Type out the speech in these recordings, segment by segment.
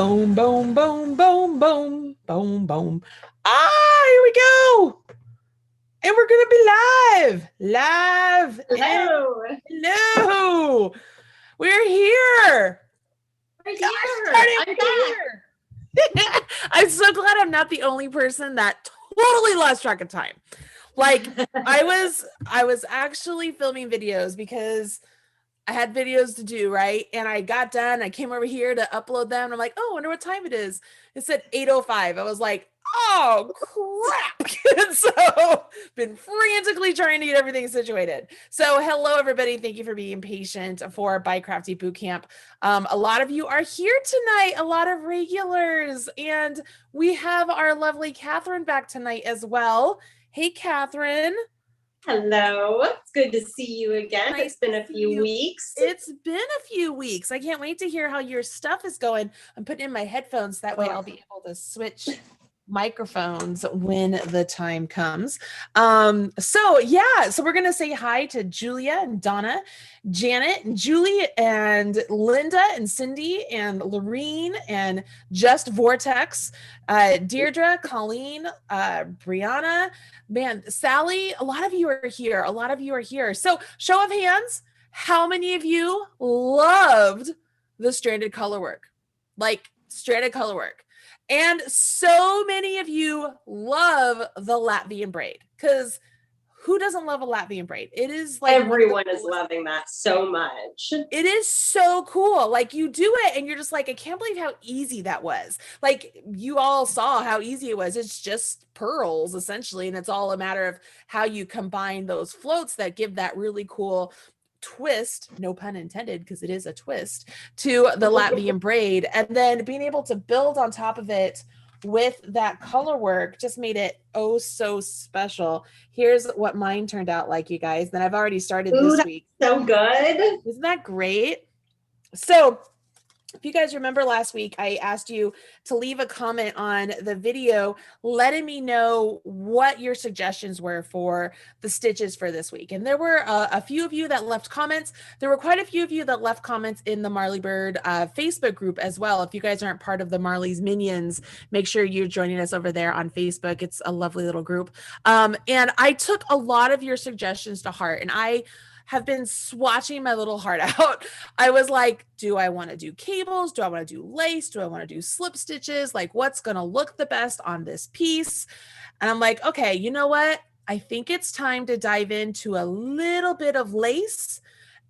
Boom, boom, boom, boom, boom, boom, boom. Here we go. And we're going to be live. Live. Hello. Hello. We're here. We're Gosh, here. I'm back. I'm so glad I'm not the only person that totally lost track of time. Like I was actually filming videos because I had videos to do, right? And I got done. I came over here to upload them. I'm like, oh, I wonder what time it is. It said 8:05. I was like, oh, crap. And so been frantically trying to get everything situated. So hello, everybody. Thank you for being patient for BiCrafty Bootcamp. A lot of you are here tonight, a lot of regulars. And we have our lovely Catherine back tonight as well. Hey, Catherine. Hello. It's good to see you again. Nice it's been a few weeks. It's been a few weeks. I can't wait to hear how your stuff is going. I'm putting in my headphones. That way I'll be able to switch microphones when the time comes. So we're going to say hi to Julia and Donna, Janet and Julie and Linda and Cindy and Lorene and Just Vortex, Deirdre, Colleen, Brianna, man, Sally. A lot of you are here. A lot of you are here. So show of hands, how many of you loved the stranded color work? Like stranded color work. And so many of you love the Latvian braid, because who doesn't love a Latvian braid? It is like everyone is loving that so much. It is so cool. Like you do it and you're just like, I can't believe how easy that was. Like you all saw how easy it was. It's just pearls essentially. And it's all a matter of how you combine those floats that give that really cool twist, no pun intended, because it is a twist, to the Latvian braid, and then being able to build on top of it with that color work just made it oh so special. Here's what mine turned out like, you guys. Then I've already started this week. So good. Isn't that great? So if you guys remember last week, I asked you to leave a comment on the video letting me know what your suggestions were for the stitches for this week. And there were a few of you that left comments. There were quite a few of you that left comments in the Marley Bird Facebook group as well. If you guys aren't part of the Marley's Minions, make sure you're joining us over there on Facebook. It's a lovely little group. And I took a lot of your suggestions to heart, and I have been swatching my little heart out. I was like, do I want to do cables? Do I want to do lace? Do I want to do slip stitches? Like, what's going to look the best on this piece? And I'm like, okay, you know what? I think it's time to dive into a little bit of lace.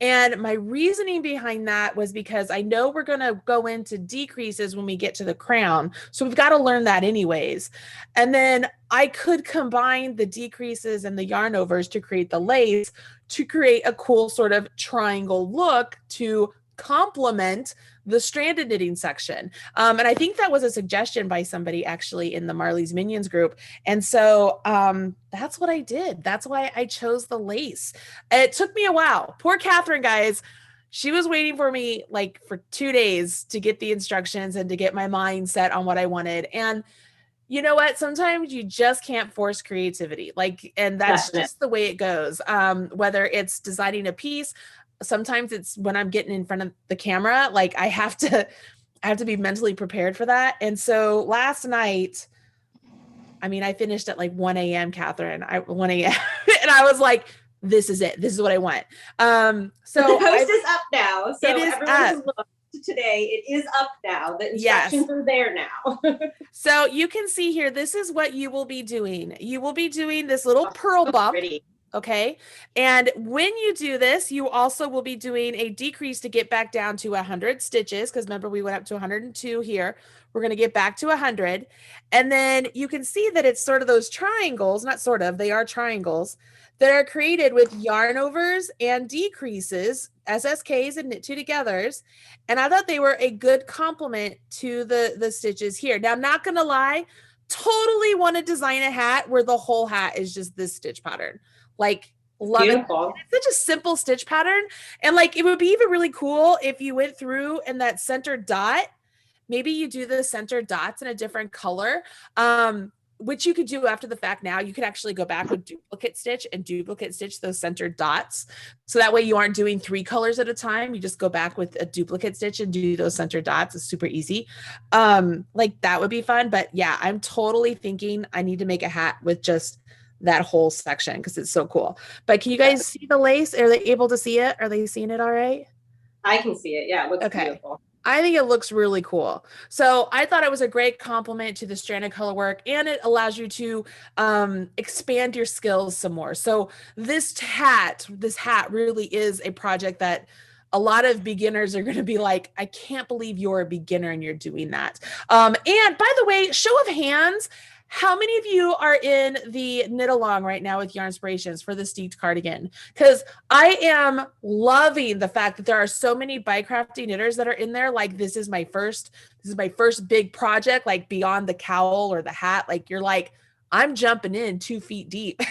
And my reasoning behind that was because I know we're going to go into decreases when we get to the crown. So we've got to learn that anyways. And then I could combine the decreases and the yarn overs to create the lace to create a cool sort of triangle look to complement the stranded knitting section. And I think that was a suggestion by somebody actually in the Marley's Minions group. And so that's what I did. That's why I chose the lace. It took me a while. Poor Catherine, guys. She was waiting for me like for 2 days to get the instructions and to get my mind set on what I wanted. And you know what? Sometimes you just can't force creativity. And that's just the way it goes. Whether it's designing a piece, sometimes it's when I'm getting in front of the camera, like I have to be mentally prepared for that. And so last night, I mean, I finished at like 1 a.m., Catherine, 1 a.m. and I was like, this is it. This is what I want. So the post is up now. So it is everyone up. Today it is up now. The instructions are there now. So you can see here, this is what you will be doing. You will be doing this little pearl bump. Okay. And when you do this, you also will be doing a decrease to get back down to 100 stitches. Because remember, we went up to 102 here. We're going to get back to 100. And then you can see that it's sort of those triangles, not sort of, they are triangles that are created with yarn overs and decreases, SSKs and knit two togethers. And I thought they were a good complement to the stitches here. Now, not going to lie, totally want to design a hat where the whole hat is just this stitch pattern. Like, love it. It's such a simple stitch pattern. And like, it would be even really cool if you went through and that center dot, maybe you do the center dots in a different color. which you could do after the fact now, you could actually go back with duplicate stitch and duplicate stitch those centered dots. So that way you aren't doing 3 colors at a time. You just go back with a duplicate stitch and do those centered dots. It's super easy. Like that would be fun. But yeah, I'm totally thinking I need to make a hat with just that whole section because it's so cool. But can you guys see the lace? Are they able to see it? Are they seeing it all right? I can see it. Yeah, it looks beautiful. I think it looks really cool. So I thought it was a great compliment to the stranded color work, and it allows you to expand your skills some more. So this hat really is a project that a lot of beginners are going to be like, I can't believe you're a beginner and you're doing that. And by the way, show of hands, how many of you are in the knit along right now with Yarnspirations for the Steeked cardigan? Because I am loving the fact that there are so many BiCrafty knitters that are in there. Like this is my first big project, like beyond the cowl or the hat. Like you're like, I'm jumping in 2 feet deep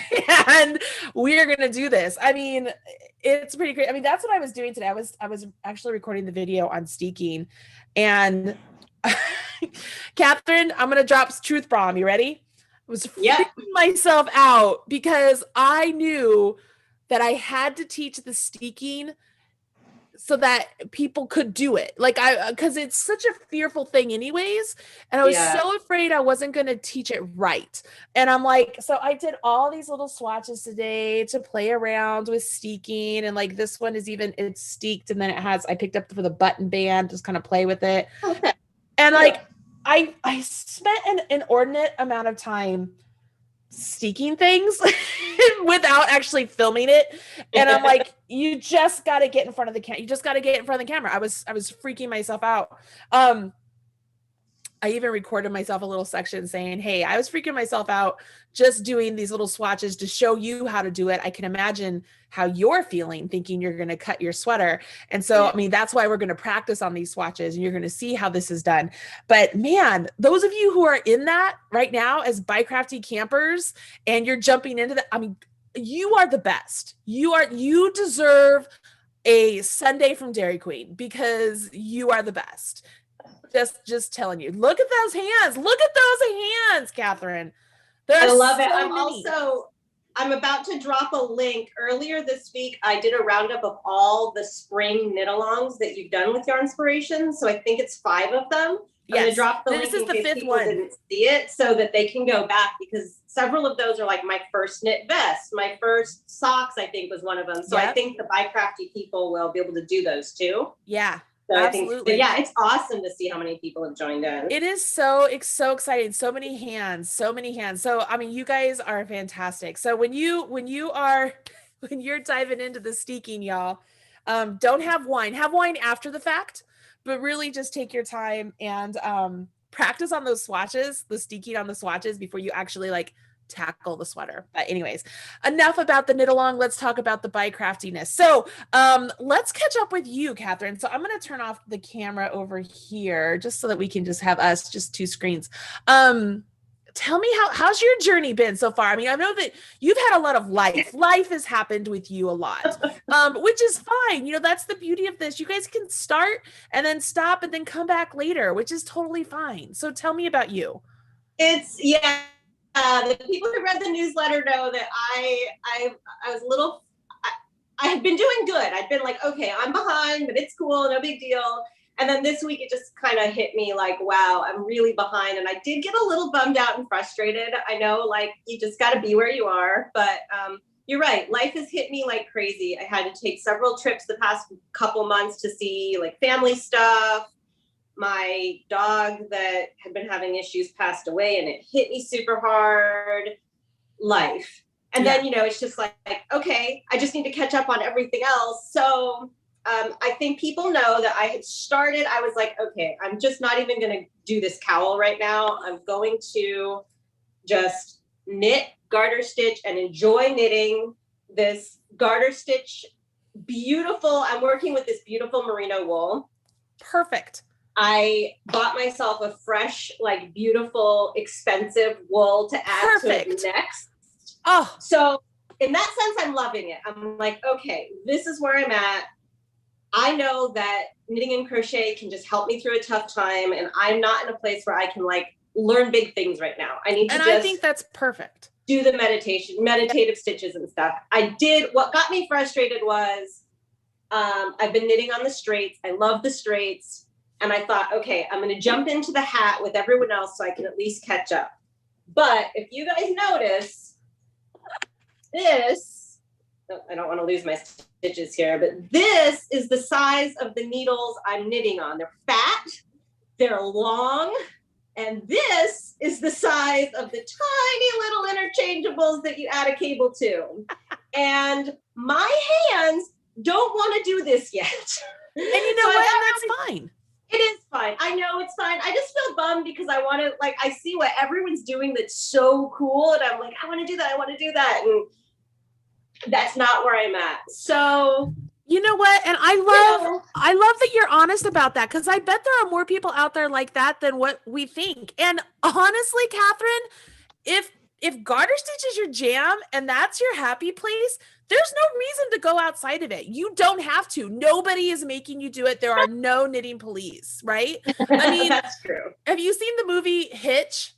and we're going to do this. I mean, it's pretty great. I mean, that's what I was doing today. I was actually recording the video on steeking, and Catherine, I'm going to drop truth bomb. You ready? I was freaking myself out because I knew that I had to teach the steeking so that people could do it. Like because it's such a fearful thing anyways. And I was so afraid I wasn't going to teach it right. And I'm like, so I did all these little swatches today to play around with steeking. And like this one is it's steeked. And then I picked up for the button band, just kind of play with it. Okay. And like, I spent an inordinate amount of time steeking things without actually filming it. And I'm like, you just got to get in front of the camera. You just got to get in front of the camera. I was freaking myself out. I even recorded myself a little section saying, hey, I was freaking myself out just doing these little swatches to show you how to do it. I can imagine how you're feeling thinking you're going to cut your sweater. And so, I mean, that's why we're going to practice on these swatches and you're going to see how this is done. But man, those of you who are in that right now as campers and you're jumping into that, I mean, you are the best. You deserve a sundae from Dairy Queen because you are the best. Just telling you. Look at those hands. Look at those hands, Catherine. I love it. I'm about to drop a link. Earlier this week, I did a roundup of all the spring knit-alongs that you've done with Yarnspirations. So I think it's 5 of them. I'm going to drop the link in case people didn't see it so that they can go back, because several of those are like my first knit vest, my first socks, I think was one of them. So I think the BiCrafty people will be able to do those too. Yeah. So absolutely. It's awesome to see how many people have joined in. It is so exciting. So many hands. So, I mean, you guys are fantastic. So when you're diving into the steeking, y'all, don't have wine. Have wine after the fact, but really just take your time and practice on those swatches, the steeking on the swatches before you actually like tackle the sweater. But anyways, enough about the knit along. Let's talk about the BiCraftiness. So let's catch up with you, Catherine. So I'm going to turn off the camera over here just so that we can just have us just 2 screens. Tell me how's your journey been so far? I mean, I know that you've had a lot of life. Life has happened with you a lot, which is fine. You know, that's the beauty of this. You guys can start and then stop and then come back later, which is totally fine. So tell me about you. The people who read the newsletter know that I was a little, I had been doing good. I'd been like, okay, I'm behind, but it's cool, no big deal. And then this week it just kind of hit me like, wow, I'm really behind. And I did get a little bummed out and frustrated. I know, like, you just got to be where you are. But you're right. Life has hit me like crazy. I had to take several trips the past couple months to see like family stuff. My dog that had been having issues passed away and it hit me super hard. Life. And then, you know, it's just like, okay, I just need to catch up on everything else. So I think people know that I had started, I was like, okay, I'm just not even going to do this cowl right now. I'm going to just knit, garter stitch, and enjoy knitting this garter stitch. Beautiful. I'm working with this beautiful merino wool. Perfect. I bought myself a fresh, like, beautiful, expensive wool to add to it next. Oh, so in that sense, I'm loving it. I'm like, okay, this is where I'm at. I know that knitting and crochet can just help me through a tough time, and I'm not in a place where I can like learn big things right now. I need to I think that's perfect. Do the meditative stitches and stuff. What got me frustrated was, I've been knitting on the straights. I love the straights. And I thought, okay, I'm going to jump into the hat with everyone else so I can at least catch up. But if you guys notice, I don't want to lose my stitches here, but this is the size of the needles I'm knitting on. They're fat, they're long, and this is the size of the tiny little interchangeables that you add a cable to. And my hands don't want to do this yet. And you know what? And that's fine. It is fine. I know it's fine. I just feel bummed because I want to, like, I see what everyone's doing that's so cool. And I'm like, I want to do that. I want to do that. And that's not where I'm at. So, you know what? And I love that you're honest about that, because I bet there are more people out there like that than what we think. And honestly, Catherine, if garter stitch is your jam and that's your happy place, there's no reason to go outside of it. You don't have to. Nobody is making you do it. There are no knitting police, right? I mean, that's true. Have you seen the movie Hitch?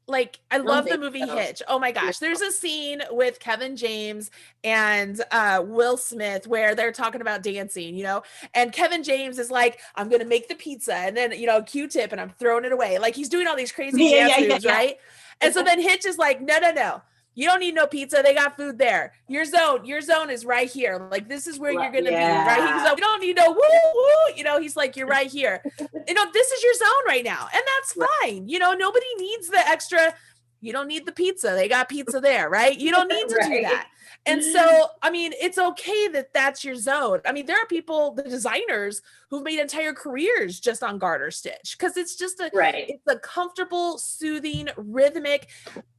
Like, I love the movie Hitch. Oh my gosh. There's a scene with Kevin James and Will Smith where they're talking about dancing, and Kevin James is like, I'm going to make the pizza, and then, Q-tip, and I'm throwing it away. Like, he's doing all these crazy dance moves, right? And so then Hitch is like, no. You don't need no pizza. They got food there. Your zone is right here. Like, this is where you're going to be, right? He's like, we don't need no woo. He's like, you're right here. This is your zone right now. And that's fine. Nobody needs the extra. You don't need the pizza. They got pizza there, right? You don't need to do that. And so, I mean, it's okay that that's your zone. I mean, there are people, the designers, who've made entire careers just on garter stitch, because it's just it's a comfortable, soothing, rhythmic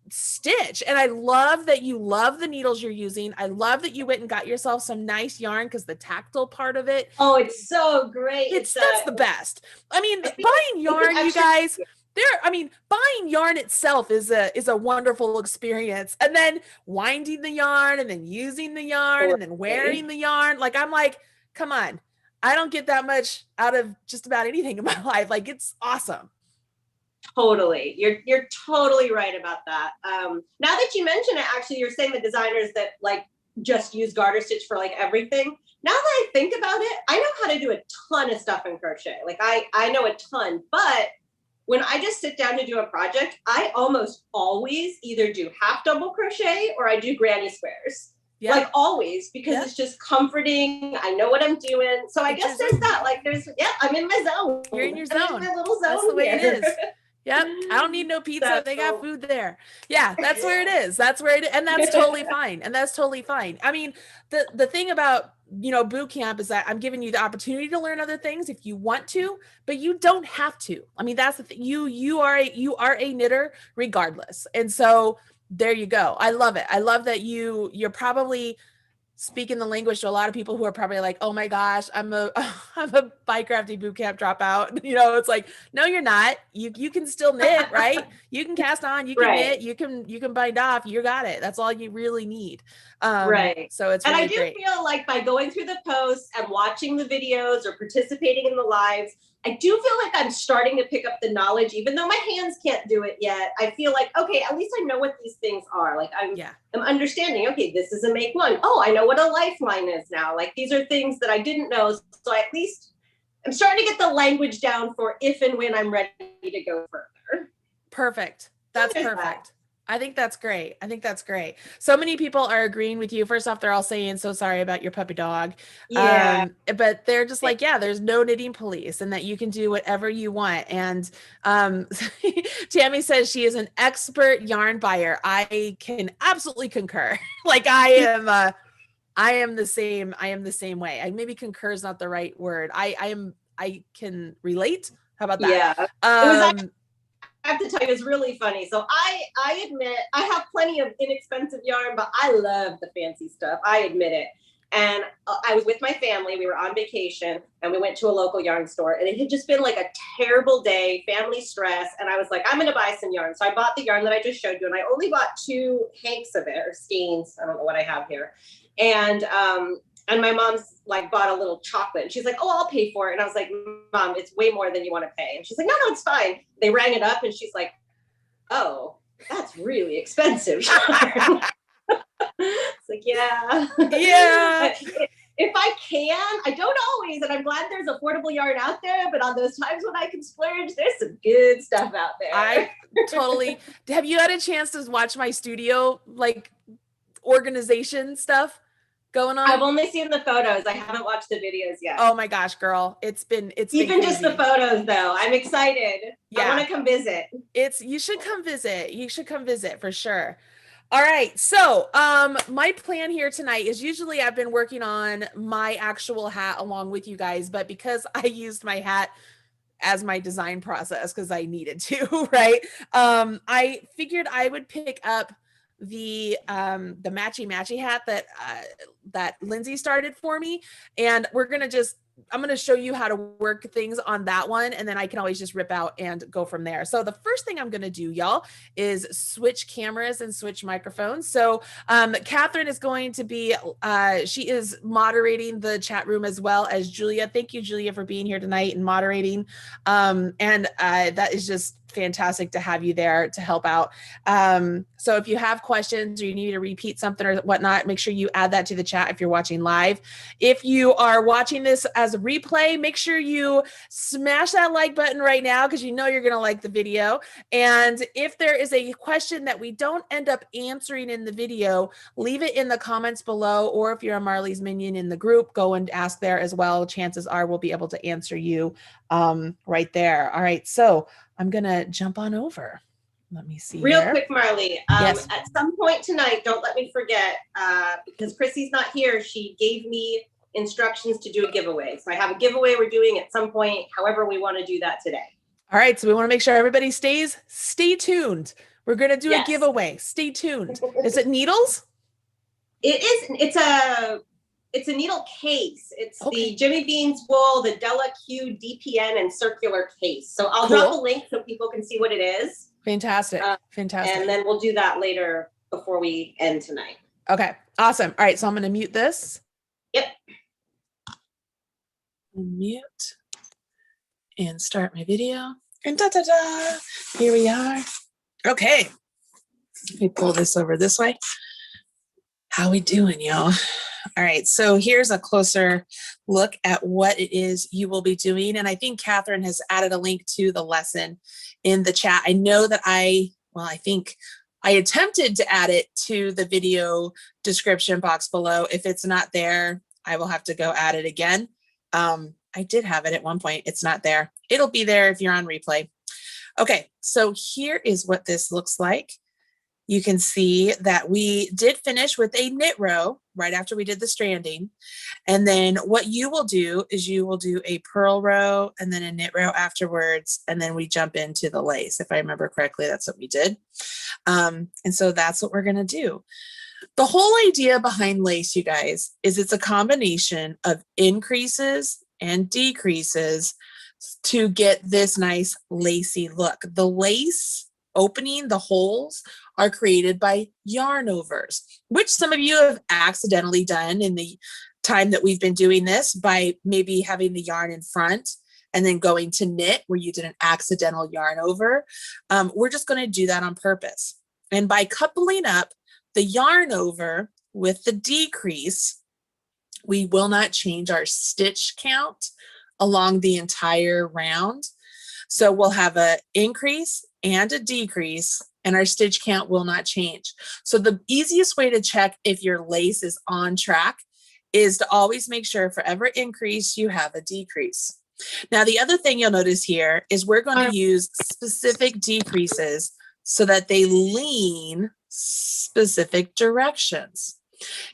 stitch. And I love that you love the needles you're using. I love that you went and got yourself some nice yarn, because the tactile part of it, it's so great. That's the best. I mean, buying yarn, you guys, buying yarn itself is a wonderful experience. And then winding the yarn, and then using the yarn, and then wearing the yarn. Like, I'm like, come on. I don't get that much out of just about anything in my life. Like, it's awesome. Totally. You're totally right about that. Now that you mention it, actually, you're saying the designers that like just use garter stitch for like everything. Now that I think about it, I know how to do a ton of stuff in crochet. Like I know a ton, but when I just sit down to do a project, I almost always either do half double crochet or I do granny squares. Yeah. Like always, because it's just comforting. I know what I'm doing. So I guess there's that. Like I'm in my zone. You're in your zone. I'm in my little zone. That's the way it is. Yep. I don't need no pizza. They got food there. Yeah, that's where it is. That's where it is. And that's totally fine. I mean, the thing about, boot camp is that I'm giving you the opportunity to learn other things if you want to, but you don't have to. I mean, that's the thing. You are a knitter regardless. And so there you go. I love it. I love that you're probably speaking the language to a lot of people who are probably like, oh my gosh, I'm a BiCrafty Bootcamp dropout. It's like, no, you're not. You can still knit, right? You can cast on, you can knit, you can bind off. You got it. That's all you really need. Right. So it's really great. Feel like by going through the posts and watching the videos or participating in the lives, I do feel like I'm starting to pick up the knowledge, even though my hands can't do it yet. I feel like, okay, at least I know what these things are. Like I'm understanding, okay, this is a make one. Oh, I know what a lifeline is now. Like these are things that I didn't know. So at least I'm starting to get the language down for if and when I'm ready to go further. Perfect. That's perfect. I think that's great. So many people are agreeing with you. First off, they're all saying, so sorry about your puppy dog. Yeah. But they're just like, there's no knitting police, and that you can do whatever you want. And Tammy says she is an expert yarn buyer. I can absolutely concur. Like I am the same way. I maybe concur is not the right word. I can relate. How about that? Yeah. I have to tell you, it's really funny. So I admit I have plenty of inexpensive yarn, but I love the fancy stuff. I admit it. And I was with my family. We were on vacation and we went to a local yarn store, and it had just been like a terrible day, family stress. And I was like, I'm going to buy some yarn. So I bought the yarn that I just showed you, and I only bought 2 hanks of it, or skeins. I don't know what I have here. And my mom's like bought a little chocolate, and she's like, oh, I'll pay for it. And I was like, Mom, it's way more than you want to pay. And she's like, no, it's fine. They rang it up, and she's like, 100%. And I was like, oh, okay. And oh, that's really expensive. It's like, yeah. Yeah. If I can, I don't always, and I'm glad there's affordable yarn out there, but on those times when I can splurge, there's some good stuff out there. I totally. Have you had a chance to watch my studio, like, organization stuff going I've on? only seen the photos. I haven't watched the videos yet. Oh my gosh, girl. It's been Even crazy. just the photos though. I'm excited. Yeah. I want to come visit. You should come visit. You should come visit for sure. All right. So, my plan here tonight is usually I've been working on my actual hat along with you guys, but because I used my hat as my design process because I needed to, right? I figured I would pick up the matchy hat that Lindsay started for me, and I'm going to show you how to work things on that one, and then I can always just rip out and go from there. So the first thing I'm going to do, y'all, is switch cameras and switch microphones. So Catherine is going to be, she is moderating the chat room as well as Julia. Thank you, Julia, for being here tonight and moderating. That is just fantastic to have you there to help out. So if you have questions or you need to repeat something or whatnot, make sure you add that to the chat if you're watching live. If you are watching this as a replay, make sure you smash that like button right now because you know you're going to like the video. And if there is a question that we don't end up answering in the video, leave it in the comments below, or if you're a Marley's Minion in the group, go and ask there as well. Chances are we'll be able to answer you right there. All right, so I'm gonna jump on over. Let me see. Real quick, Marley. Yes. At some point tonight, don't let me forget, because Chrissy's not here, she gave me instructions to do a giveaway. So I have a giveaway we're doing at some point, however we want to do that today. All right, so we want to make sure everybody stay tuned. We're gonna do a giveaway. Stay tuned. Is it needles? It is. It's a needle case. It's the Jimmy Beans wool, the Della Q DPN and circular case. So I'll drop a link so people can see what it is. Fantastic. Fantastic. And then we'll do that later before we end tonight. Okay, awesome. All right, so I'm going to mute this. Yep. Mute and start my video. And da-da-da, here we are. Okay, let me pull this over this way. How we doing, y'all? All right, so here's a closer look at what it is you will be doing. And I think Catherine has added a link to the lesson in the chat. I know that I think I attempted to add it to the video description box below. If it's not there, I will have to go add it again. I did have it at one point. It's not there. It'll be there if you're on replay. Okay, so here is what this looks like. You can see that we did finish with a knit row right after we did the stranding. And then what you will do is you will do a purl row and then a knit row afterwards. And then we jump into the lace. If I remember correctly, that's what we did. And so that's what we're going to do. The whole idea behind lace, you guys, is it's a combination of increases and decreases to get this nice lacy look. The lace opening, the holes, are created by yarn overs, which some of you have accidentally done in the time that we've been doing this by maybe having the yarn in front and then going to knit where you did an accidental yarn over. We're just going to do that on purpose. And by coupling up the yarn over with the decrease, we will not change our stitch count along the entire round. So we'll have an increase and a decrease, and our stitch count will not change. So the easiest way to check if your lace is on track is to always make sure for every increase you have a decrease. Now, the other thing you'll notice here is we're going to use specific decreases so that they lean specific directions.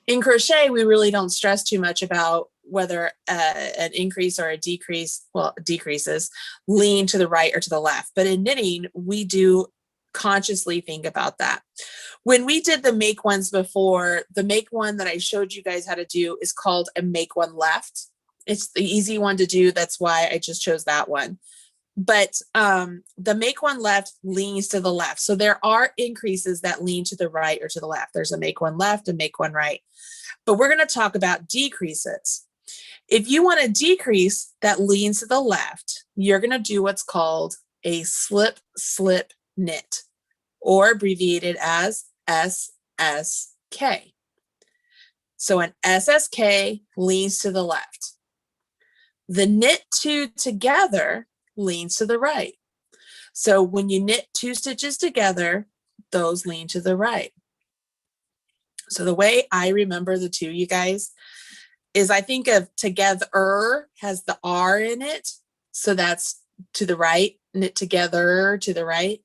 In crochet, we really don't stress too much about whether an increase or a decrease, well, decreases, lean to the right or to the left. But in knitting, we do consciously think about that. When we did the make ones before, the make one that I showed you guys how to do is called a make one left. It's the easy one to do. That's why I just chose that one. But the make one left leans to the left. So there are increases that lean to the right or to the left. There's a make one left and make one right. But we're going to talk about decreases. If you want a decrease that leans to the left, you're going to do what's called a slip, slip, knit. or abbreviated as SSK. So an SSK leans to the left. The knit two together leans to the right. So when you knit two stitches together, those lean to the right. So the way I remember the two, you guys, is I think of together has the R in it. So that's to the right, knit together to the right,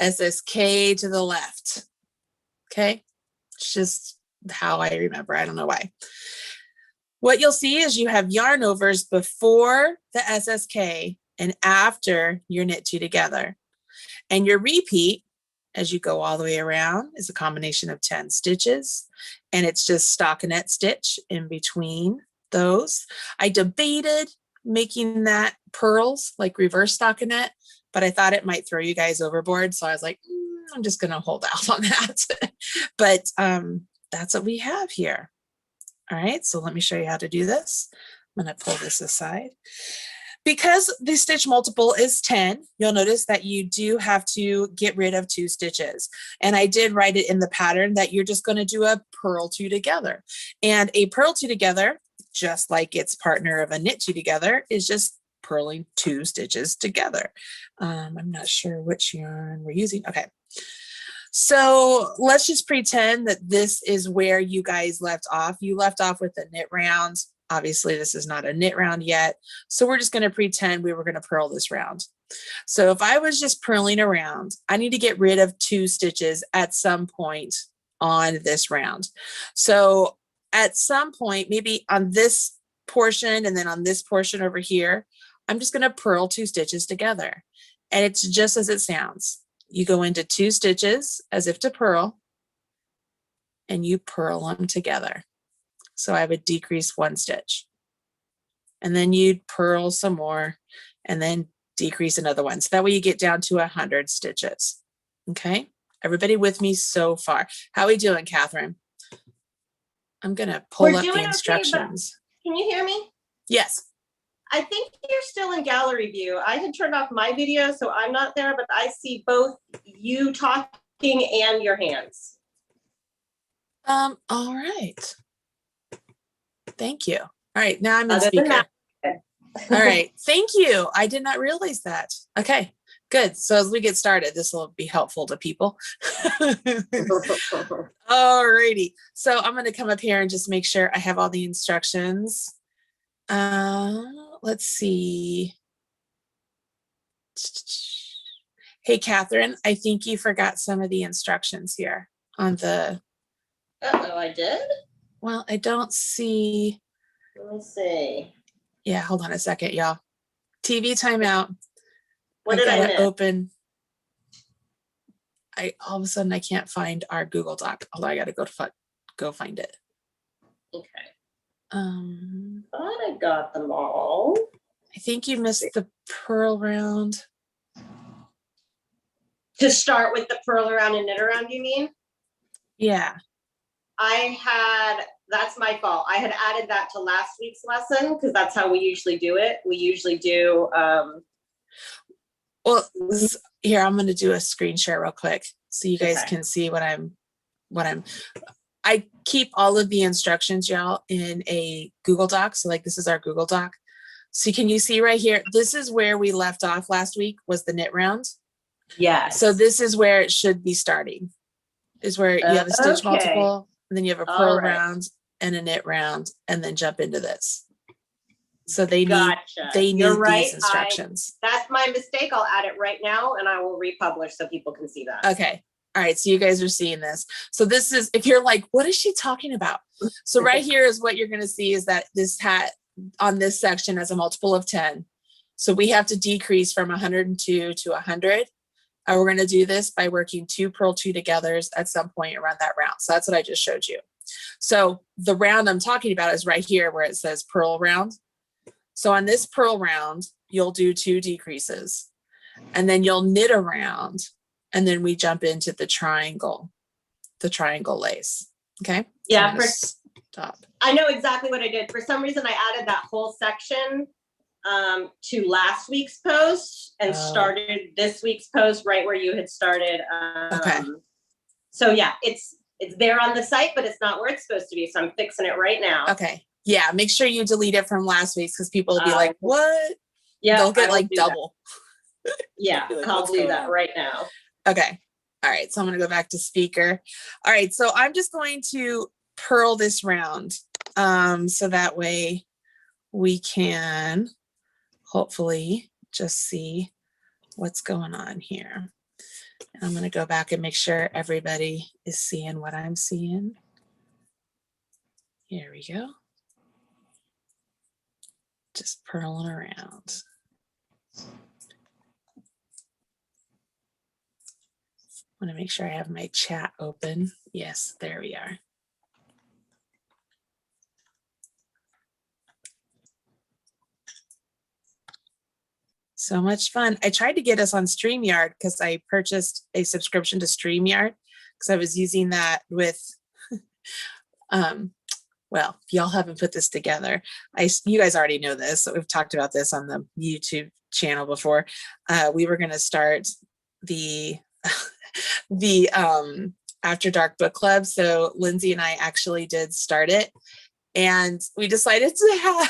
SSK to the left. Okay. It's just how I remember. I don't know why. What you'll see is you have yarn overs before the SSK and after your knit two together. And your repeat as you go all the way around is a combination of 10 stitches, and it's just stockinette stitch in between those. I debated making that pearls, like reverse stockinette, but I thought it might throw you guys overboard. So I was like, I'm just going to hold out on that. But that's what we have here. All right, so let me show you how to do this. I'm going to pull this aside. Because the stitch multiple is 10, you'll notice that you do have to get rid of 2 stitches. And I did write it in the pattern that you're just going to do a purl 2 together. And a purl 2 together, just like its partner of a knit 2 together, is just purling 2 stitches together. I'm not sure which yarn we're using. Okay. So let's just pretend that this is where you guys left off. You left off with the knit round. Obviously, this is not a knit round yet. So we're just going to pretend we were going to purl this round. So if I was just purling around, I need to get rid of 2 stitches at some point on this round. So at some point, maybe on this portion and then on this portion over here, I'm just going to purl 2 stitches together. And it's just as it sounds. You go into 2 stitches as if to purl, and you purl them together. So I would decrease 1 stitch, and then you'd purl some more and then decrease another one. So that way you get down to 100 stitches. Okay. Everybody with me so far? How are we doing, Catherine? I'm going to pull up the instructions. Okay, can you hear me? Yes. I think you're still in gallery view. I had turned off my video, so I'm not there, but I see both you talking and your hands. All right. Thank you. All right, now I'm in speaker. All right, thank you. I did not realize that. Okay, good. So as we get started, this will be helpful to people. All righty. So I'm going to come up here and just make sure I have all the instructions. Let's see. Hey, Catherine, I think you forgot some of the instructions here on the. Uh-oh, I did? Well, I don't see. Let me see. Yeah, hold on a second, y'all. TV timeout. What did I miss? Open. All of a sudden I can't find our Google Doc. Although I got to go find it. Okay. Thought I got them all. I think you missed the purl round. To start with the purl around and knit around, you mean? Yeah. That's my fault. I had added that to last week's lesson because that's how we usually do it. We usually do. Well, here, I'm going to do a screen share real quick so you guys can see I keep all of the instructions, y'all, in a Google Doc. So like this is our Google Doc. So can you see right here? This is where we left off last week was the knit round. Yes. So this is where it should be starting. Is where you have a stitch multiple, and then you have a purl round and a knit round, and then jump into this. So they need these instructions. That's my mistake. I'll add it right now and I will republish so people can see that. Okay. All right. So you guys are seeing this. So this is, if you're like, what is she talking about? So right here is what you're going to see is that this hat on this section has a multiple of 10. So we have to decrease from 102 to 100. And we're going to do this by working 2 purl 2 togethers at some point around that round. So that's what I just showed you. So the round I'm talking about is right here where it says purl round. So on this purl round, you'll do 2 decreases and then you'll knit around and then we jump into the triangle lace. Okay. Yeah. Stop. I know exactly what I did. For some reason, I added that whole section to last week's post and started this week's post right where you had started. Okay. So yeah, it's there on the site, but it's not where it's supposed to be. So I'm fixing it right now. Okay. Yeah. Make sure you delete it from last week's because people will be like, what? Yeah. They'll get like double. Yeah. Like, I'll do that right now. Okay. All right. So I'm going to go back to speaker. All right. So I'm just going to purl this round. So that way we can hopefully just see what's going on here. And I'm going to go back and make sure everybody is seeing what I'm seeing. Here we go. Just purling around. I want to make sure I have my chat open. Yes, there we are. So much fun. I tried to get us on StreamYard because I purchased a subscription to StreamYard because I was using that with, well, if y'all haven't put this together, you guys already know this. So we've talked about this on the YouTube channel before. We were going to start the After Dark book club. So Lindsay and I actually did start it, and we decided to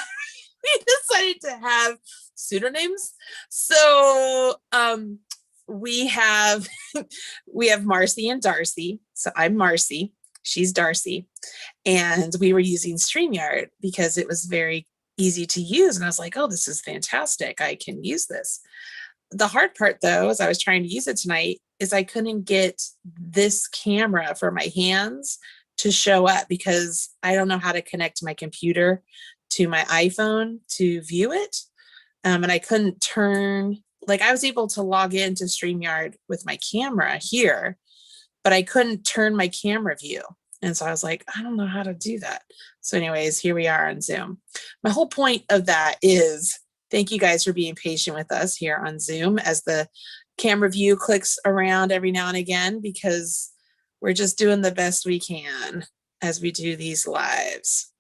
have pseudonyms. So we have Marcy and Darcy. So I'm Marcy, she's Darcy, and we were using StreamYard because it was very easy to use. And I was like, oh, this is fantastic. I can use this. The hard part though, as I was trying to use it tonight, is I couldn't get this camera for my hands to show up because I don't know how to connect my computer to my iPhone to view it. And I couldn't turn, like I was able to log into StreamYard with my camera here, but I couldn't turn my camera view. And so I was like, I don't know how to do that. So anyways, here we are on Zoom. My whole point of that is thank you guys for being patient with us here on Zoom as the camera view clicks around every now and again, because we're just doing the best we can as we do these lives.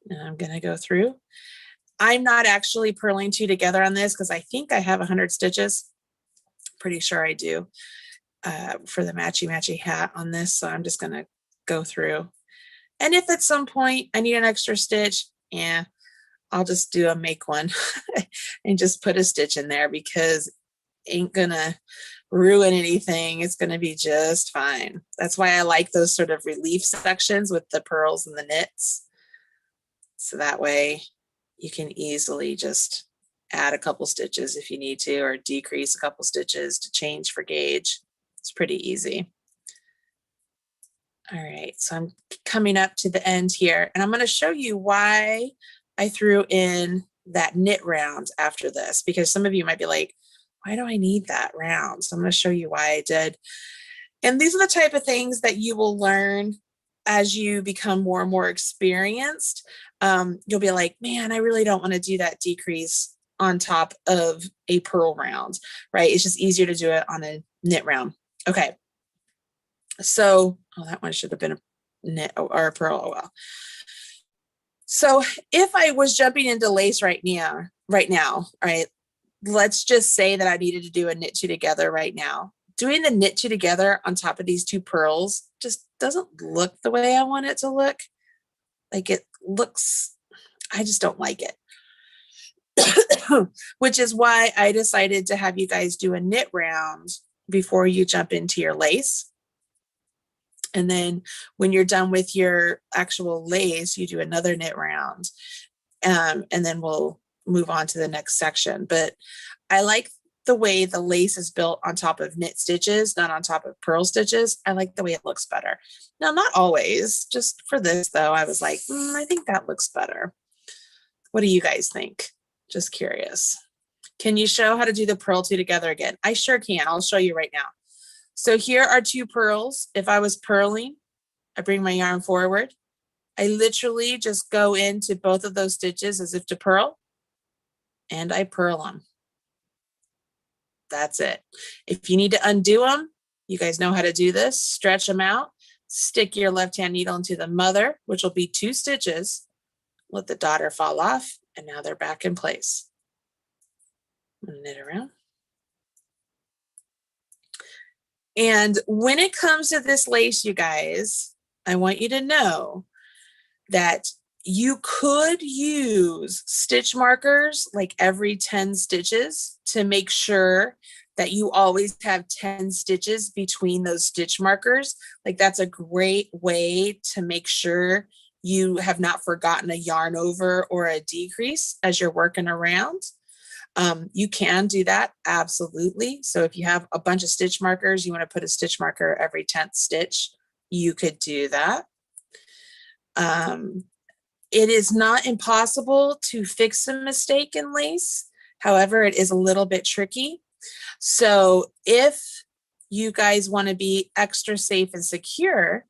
And I'm going to go through. I'm not actually purling two together on this because I think I have 100 stitches. Pretty sure I do for the matchy hat on this. So I'm just going to go through. And if at some point I need an extra stitch, yeah, I'll just do a make one and just put a stitch in there because it ain't gonna ruin anything. It's gonna be just fine. That's why I like those sort of relief sections with the pearls and the knits. So that way you can easily just add a couple stitches if you need to, or decrease a couple stitches to change for gauge. It's pretty easy. All right, so I'm coming up to the end here, and I'm going to show you why I threw in that knit round after this, because some of you might be like, why do I need that round? So I'm going to show you why I did. And these are the type of things that you will learn as you become more and more experienced. You'll be like, man, I really don't want to do that decrease on top of a purl round, right? It's just easier to do it on a knit round. Okay. So, oh, that one should have been a knit or a purl. Oh, well. So if I was jumping into lace right now, right, let's just say that I needed to do a knit two together right now. Doing the knit two together on top of these two pearls just doesn't look the way I want it to look. Like it looks, I just don't like it. Which is why I decided to have you guys do a knit round before you jump into your lace. And then when you're done with your actual lace, you do another knit round. And then we'll move on to the next section. But I like the way the lace is built on top of knit stitches, not on top of purl stitches. I like the way it looks better. Now, not always, just for this though, I was like, I think that looks better. What do you guys think? Just curious. Can you show how to do the purl two together again? I sure can. I'll show you right now. So here are two pearls. If I was purling, I bring my yarn forward. I literally just go into both of those stitches as if to purl, and I purl them. That's it. If you need to undo them, you guys know how to do this. Stretch them out, stick your left-hand needle into the mother, which will be 2 stitches, let the daughter fall off, and now they're back in place. I'm gonna knit around. And when it comes to this lace, you guys, I want you to know that you could use stitch markers like every 10 stitches to make sure that you always have 10 stitches between those stitch markers. Like that's a great way to make sure you have not forgotten a yarn over or a decrease as you're working around. You can do that, absolutely. So if you have a bunch of stitch markers, you want to put a stitch marker every 10th stitch, you could do that. It is not impossible to fix a mistake in lace. However, it is a little bit tricky. So if you guys want to be extra safe and secure,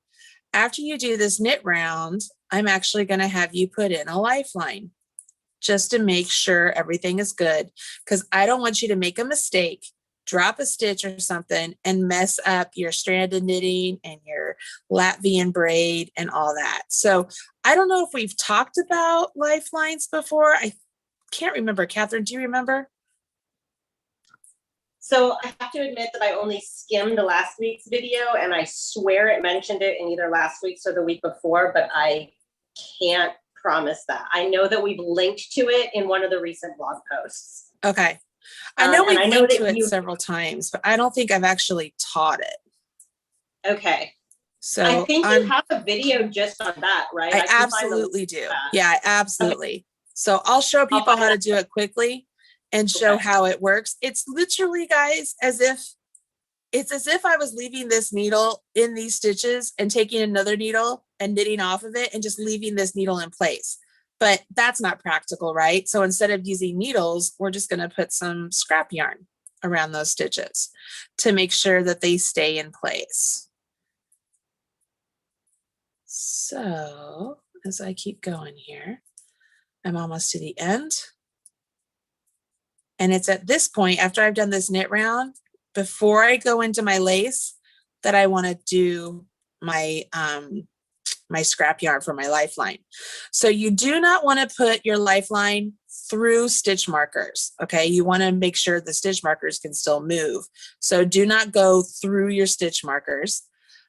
after you do this knit round, I'm actually going to have you put in a lifeline just to make sure everything is good, because I don't want you to make a mistake, drop a stitch or something, and mess up your stranded knitting and your Latvian braid and all that. So I don't know if we've talked about lifelines before. I can't remember. Catherine, do you remember? So I have to admit that I only skimmed last week's video, and I swear it mentioned it in either last week's or the week before, but I can't promise that. I know that we've linked to it in one of the recent blog posts. Okay. I know we've linked to it several times, but I don't think I've actually taught it. Okay. So I think you have a video just on that, right? I absolutely do. Yeah, absolutely. Okay. So I'll show people how to do it quickly and show how it works. It's literally, guys, as if I was leaving this needle in these stitches and taking another needle and knitting off of it and just leaving this needle in place. But that's not practical, right? So instead of using needles, we're just going to put some scrap yarn around those stitches to make sure that they stay in place. So as I keep going here, I'm almost to the end. And it's at this point, after I've done this knit round, before I go into my lace, that I want to do my my scrap yarn for my lifeline. So you do not want to put your lifeline through stitch markers. Okay, you want to make sure the stitch markers can still move. So do not go through your stitch markers.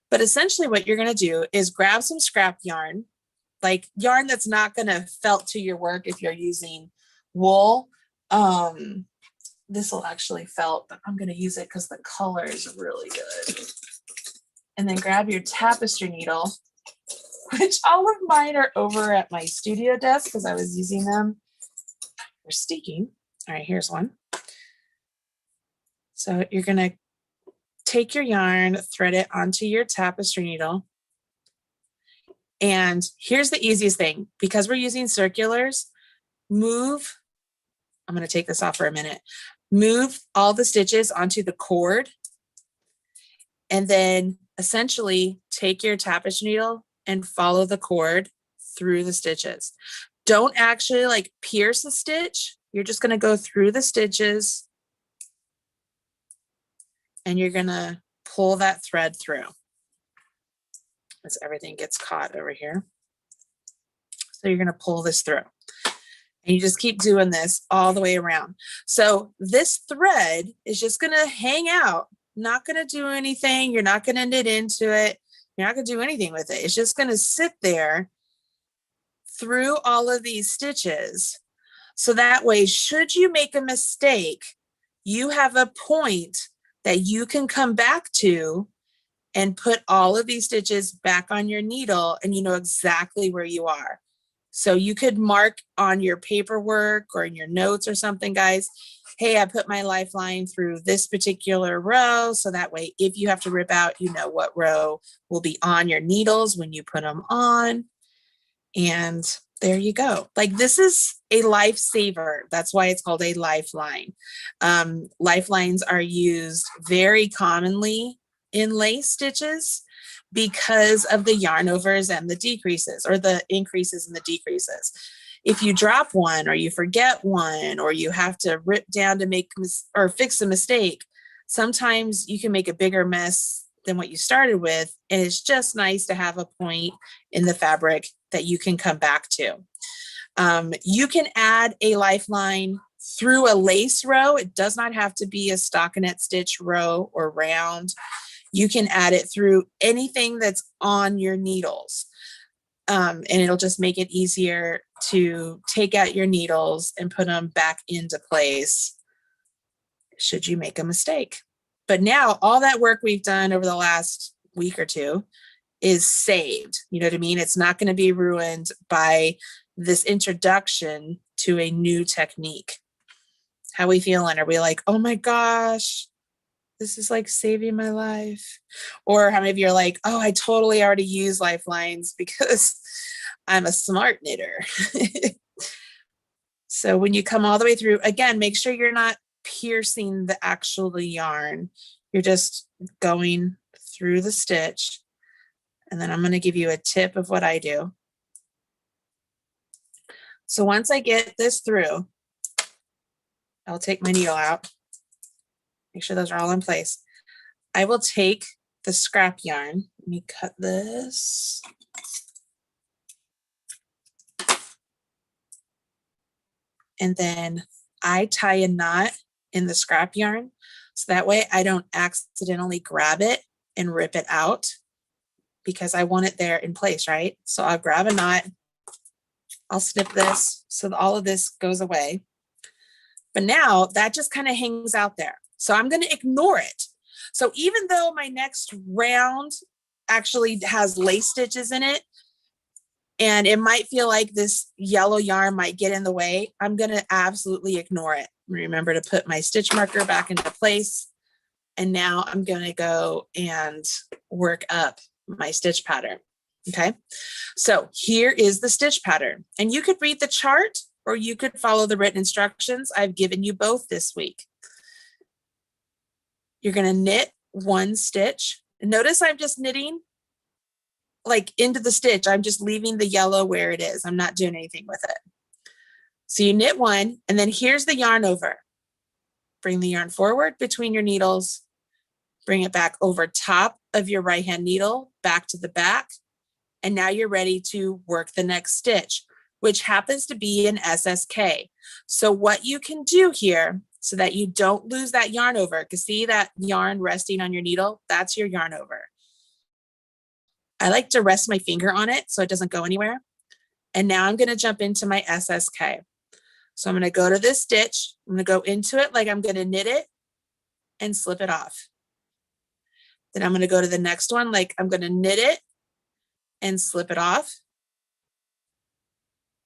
But essentially what you're going to do is grab some scrap yarn, like yarn that's not going to felt to your work if you're using wool. This will actually felt, but I'm going to use it because the color is really good. And then grab your tapestry needle, which all of mine are over at my studio desk because I was using them for sticking. All right, here's one. So you're going to take your yarn, thread it onto your tapestry needle. And here's the easiest thing, because we're using circulars, move, I'm going to take this off for a minute, move all the stitches onto the cord, and then essentially take your tapestry needle and follow the cord through the stitches. Don't actually like pierce the stitch. You're just going to go through the stitches and you're going to pull that thread through as everything gets caught over here. So you're going to pull this through and you just keep doing this all the way around. So this thread is just going to hang out, not going to do anything. You're not going to knit into it. You're not going to do anything with it. It's just going to sit there through all of these stitches. So that way, should you make a mistake, you have a point that you can come back to and put all of these stitches back on your needle and you know exactly where you are. So you could mark on your paperwork or in your notes or something, guys, hey, I put my lifeline through this particular row. So that way, if you have to rip out, you know what row will be on your needles when you put them on. And there you go. Like, this is a lifesaver. That's why it's called a lifeline. Lifelines are used very commonly in lace stitches because of the yarn overs and the decreases, or the increases and the decreases. If you drop one or you forget one, or you have to rip down to make or fix a mistake, sometimes you can make a bigger mess than what you started with. And it's just nice to have a point in the fabric that you can come back to. You can add a lifeline through a lace row. It does not have to be a stockinette stitch row or round. You can add it through anything that's on your needles. And it'll just make it easier to take out your needles and put them back into place should you make a mistake. But now all that work we've done over the last week or two is saved. You know what I mean? It's not going to be ruined by this introduction to a new technique. How are we feeling? Are we like, oh my gosh, this is like saving my life? Or how many of you are like, oh, I totally already use lifelines because I'm a smart knitter. So when you come all the way through, again, make sure you're not piercing the actual yarn. You're just going through the stitch. And then I'm going to give you a tip of what I do. So once I get this through, I'll take my needle out. Make sure those are all in place. I will take the scrap yarn. Let me cut this. And then I tie a knot in the scrap yarn. So that way I don't accidentally grab it and rip it out because I want it there in place, right? So I'll grab a knot. I'll snip this so that all of this goes away. But now that just kind of hangs out there. So I'm going to ignore it. So even though my next round actually has lace stitches in it, and it might feel like this yellow yarn might get in the way, I'm going to absolutely ignore it. Remember to put my stitch marker back into place. And now I'm going to go and work up my stitch pattern. Okay. So here is the stitch pattern, and you could read the chart or you could follow the written instructions. I've given you both this week. You're going to knit one stitch. Notice I'm just knitting like into the stitch. I'm just leaving the yellow where it is. I'm not doing anything with it. So you knit one, and then here's the yarn over. Bring the yarn forward between your needles, bring it back over top of your right hand needle, back to the back. And now you're ready to work the next stitch, which happens to be an SSK. So what you can do here so that you don't lose that yarn over, because see that yarn resting on your needle, that's your yarn over. I like to rest my finger on it so it doesn't go anywhere. And now I'm going to jump into my SSK. So I'm going to go to this stitch. I'm going to go into it like I'm going to knit it and slip it off. Then I'm going to go to the next one like I'm going to knit it and slip it off.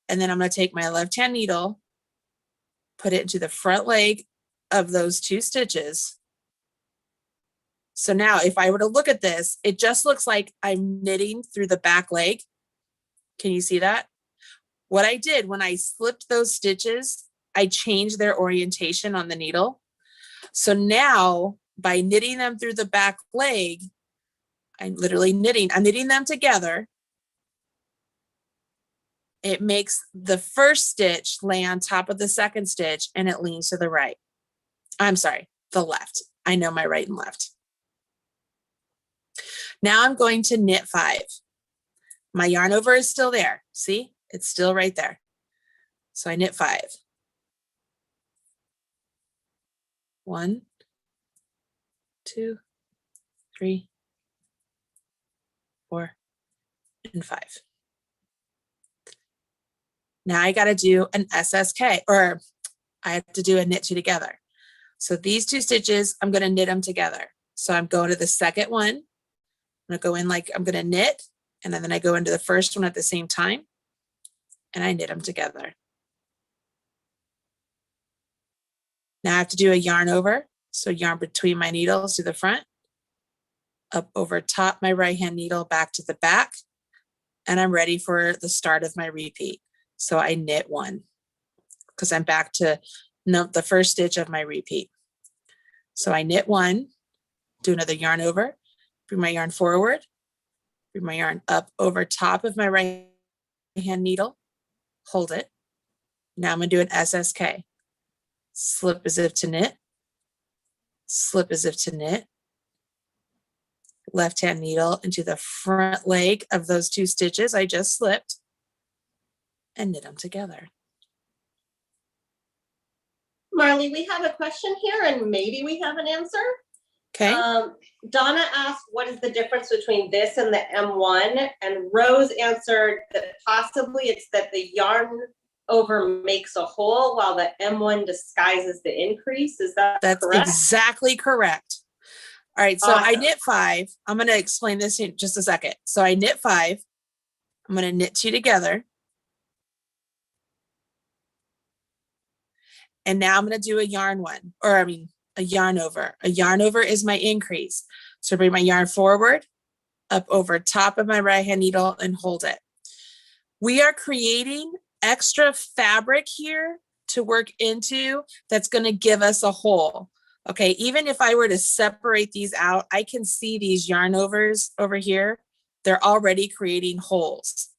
And then I'm going to take my left hand needle, put it into the front leg of those two stitches. So now if I were to look at this, it just looks like I'm knitting through the back leg. Can you see that? What I did when I slipped those stitches, I changed their orientation on the needle. So now by knitting them through the back leg, I'm knitting them together. It makes the first stitch lay on top of the second stitch and it leans to the right. I'm sorry, the left. I know my right and left. Now I'm going to knit 5. My yarn over is still there. See, it's still right there. So I knit 5. 1, 2, 3, 4, and 5. Now I got to do an SSK, or I have to do a knit 2 together. So these 2 stitches, I'm going to knit them together. So I'm going to the second one. I'm going to go in like I'm going to knit, and then I go into the first one at the same time, and I knit them together. Now I have to do a yarn over. So yarn between my needles to the front, up over top my right hand needle, back to the back, and I'm ready for the start of my repeat. So I knit 1 because I'm back to the first stitch of my repeat. So I knit 1, do another yarn over, bring my yarn forward, bring my yarn up over top of my right hand needle, hold it. Now I'm going to do an SSK. Slip as if to knit, slip as if to knit, left hand needle into the front leg of those 2 stitches I just slipped, and knit them together. Marley, we have a question here and maybe we have an answer. Okay. Donna asked, what is the difference between this and the M1? And Rose answered that possibly it's that the yarn over makes a hole while the M1 disguises the increase. Is that That's correct? Exactly correct. All right, so Awesome. I knit 5. I'm going to explain this in just a second. So I knit 5. I'm going to knit 2 together. And now I'm going to do a yarn one, or a yarn over. A yarn over is my increase. So bring my yarn forward, up over top of my right hand needle and hold it. We are creating extra fabric here to work into that's going to give us a hole. Okay, even if I were to separate these out, I can see these yarn overs over here. They're already creating holes.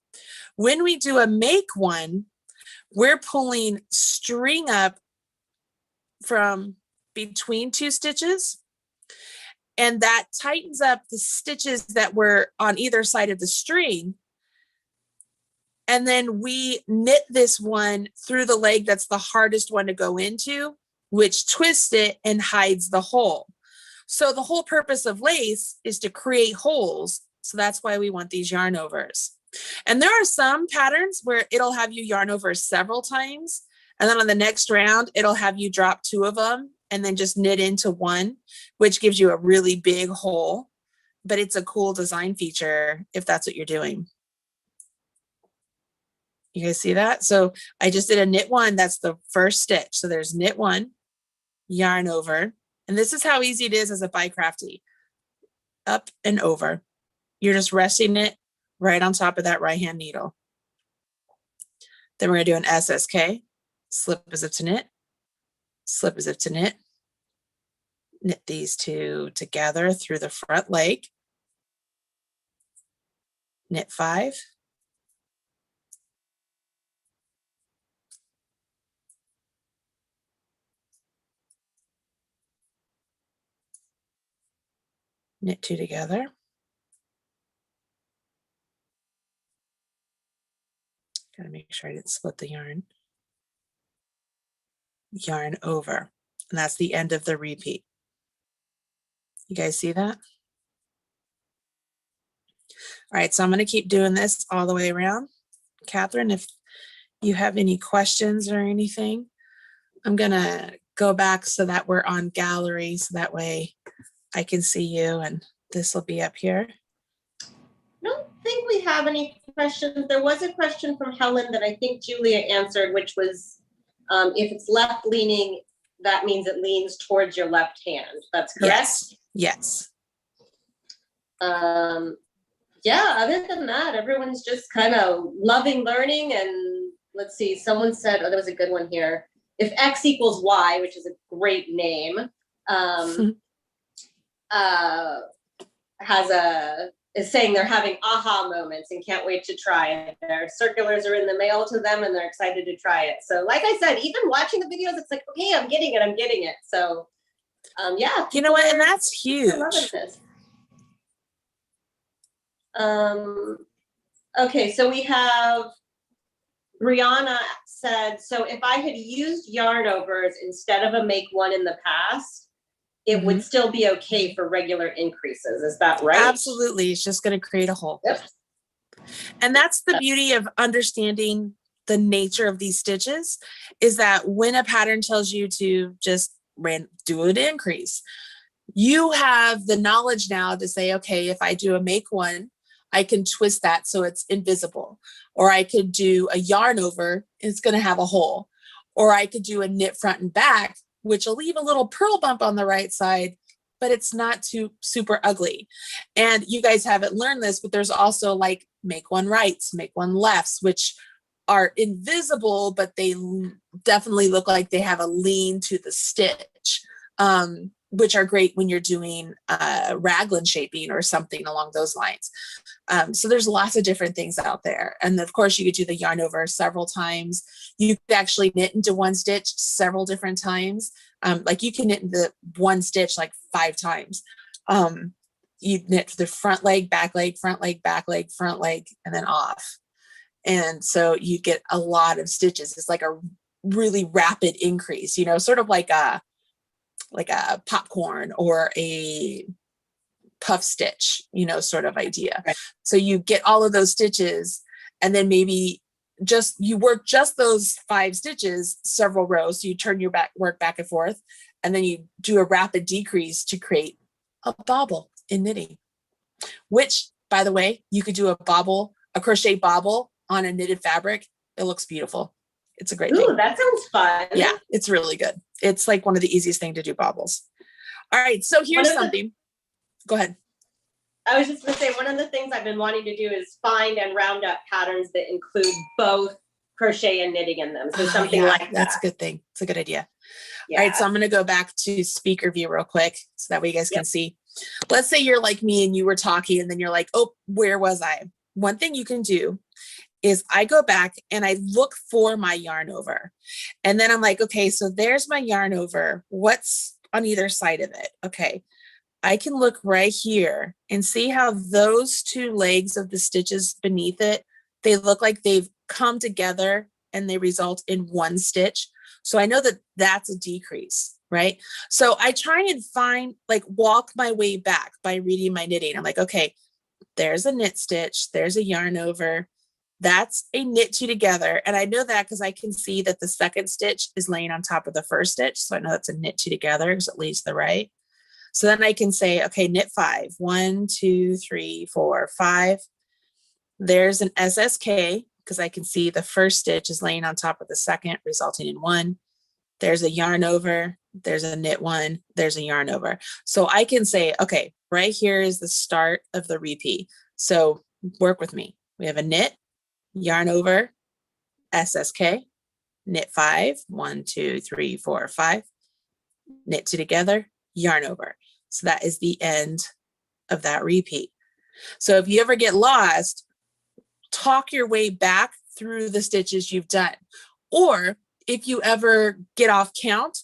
When we do a make one, we're pulling string up from between 2 stitches, and that tightens up the stitches that were on either side of the string. And then we knit this one through the leg that's the hardest one to go into, which twists it and hides the hole. So the whole purpose of lace is to create holes. So that's why we want these yarn overs. And there are some patterns where it'll have you yarn over several times. And then on the next round, it'll have you drop 2 of them and then just knit into one, which gives you a really big hole. But it's a cool design feature if that's what you're doing. You guys see that? So I just did a knit 1. That's the first stitch. So there's knit 1, yarn over. And this is how easy it is as a BiCrafty. Up and over. You're just resting it right on top of that right hand needle. Then we're going to do an SSK. Slip as if to knit, slip as if to knit, knit these 2 together through the front leg, knit 5, knit 2 together, gotta make sure I didn't split the yarn, yarn over, and that's the end of the repeat. You guys see that? All right, so I'm going to keep doing this all the way around. Catherine, if you have any questions or anything, I'm going to go back so that we're on gallery, so that way I can see you and this will be up here. I don't think we have any questions. There was a question from Helen that I think Julia answered, which was if it's left leaning, that means it leans towards your left hand. That's correct? Yes. Yeah, other than that, everyone's just kind of loving learning. And let's see, someone said, oh, there was a good one here. If X equals Y, which is a great name, is saying they're having aha moments and can't wait to try it. Their circulars are in the mail to them and they're excited to try it. So like I said, even watching the videos, it's like, okay, I'm getting it. So yeah. You know what, and that's huge. Okay, so we have Brianna said, so if I had used yarn overs instead of a make one in the past, it would still be okay for regular increases. Is that right? Absolutely. It's just going to create a hole. Yep. And that's the beauty of understanding the nature of these stitches, is that when a pattern tells you to just do an increase, you have the knowledge now to say, okay, if I do a make one, I can twist that so it's invisible. Or I could do a yarn over, it's going to have a hole. Or I could do a knit front and back, which will leave a little purl bump on the right side, but it's not too super ugly. And you guys haven't learned this, but there's also like make one rights, make one lefts, which are invisible, but they definitely look like they have a lean to the stitch, which are great when you're doing raglan shaping or something along those lines. So there's lots of different things out there. And of course you could do the yarn over several times. You could actually knit into one stitch several different times. Like you can knit into one stitch like 5 times. You knit the front leg, back leg, front leg, back leg, front leg, and then off. And so you get a lot of stitches. It's like a really rapid increase, you know, sort of like a popcorn or a puff stitch, you know, sort of idea. Right. So you get all of those stitches, and then maybe you work just those 5 stitches, several rows. So you turn your work back and forth, and then you do a rapid decrease to create a bauble in knitting, which, by the way, you could do a crochet bauble on a knitted fabric. It looks beautiful. It's a great thing. Ooh, that sounds fun. Yeah, it's really good. It's like one of the easiest things to do baubles. All right, so here's something. Go ahead. I was just going to say, one of the things I've been wanting to do is find and round up patterns that include both crochet and knitting in them. So something like that. That's a good thing. It's a good idea. Yeah. All right, so I'm going to go back to speaker view real quick so that way you guys can see. Let's say you're like me and you were talking and then you're like, oh, where was I? One thing you can do is I go back and I look for my yarn over. And then I'm like, okay, so there's my yarn over. What's on either side of it? Okay. I can look right here and see how those 2 legs of the stitches beneath it, they look like they've come together and they result in 1 stitch. So I know that that's a decrease, right? So I try and find, like, walk my way back by reading my knitting. I'm like, okay, there's a knit stitch, there's a yarn over, that's a knit 2 together. And I know that because I can see that the second stitch is laying on top of the first stitch. So I know that's a knit 2 together because it leads to the right. So then I can say, okay, knit 5, 1, 2, 3, 4, 5. There's an SSK because I can see the first stitch is laying on top of the second, resulting in 1. There's a yarn over, there's a knit 1, there's a yarn over. So I can say, okay, right here is the start of the repeat. So work with me. We have a knit, yarn over, SSK, knit 5, 1, 2, 3, 4, 5, knit 2 together, yarn over. So that is the end of that repeat. So if you ever get lost, talk your way back through the stitches you've done. Or if you ever get off count,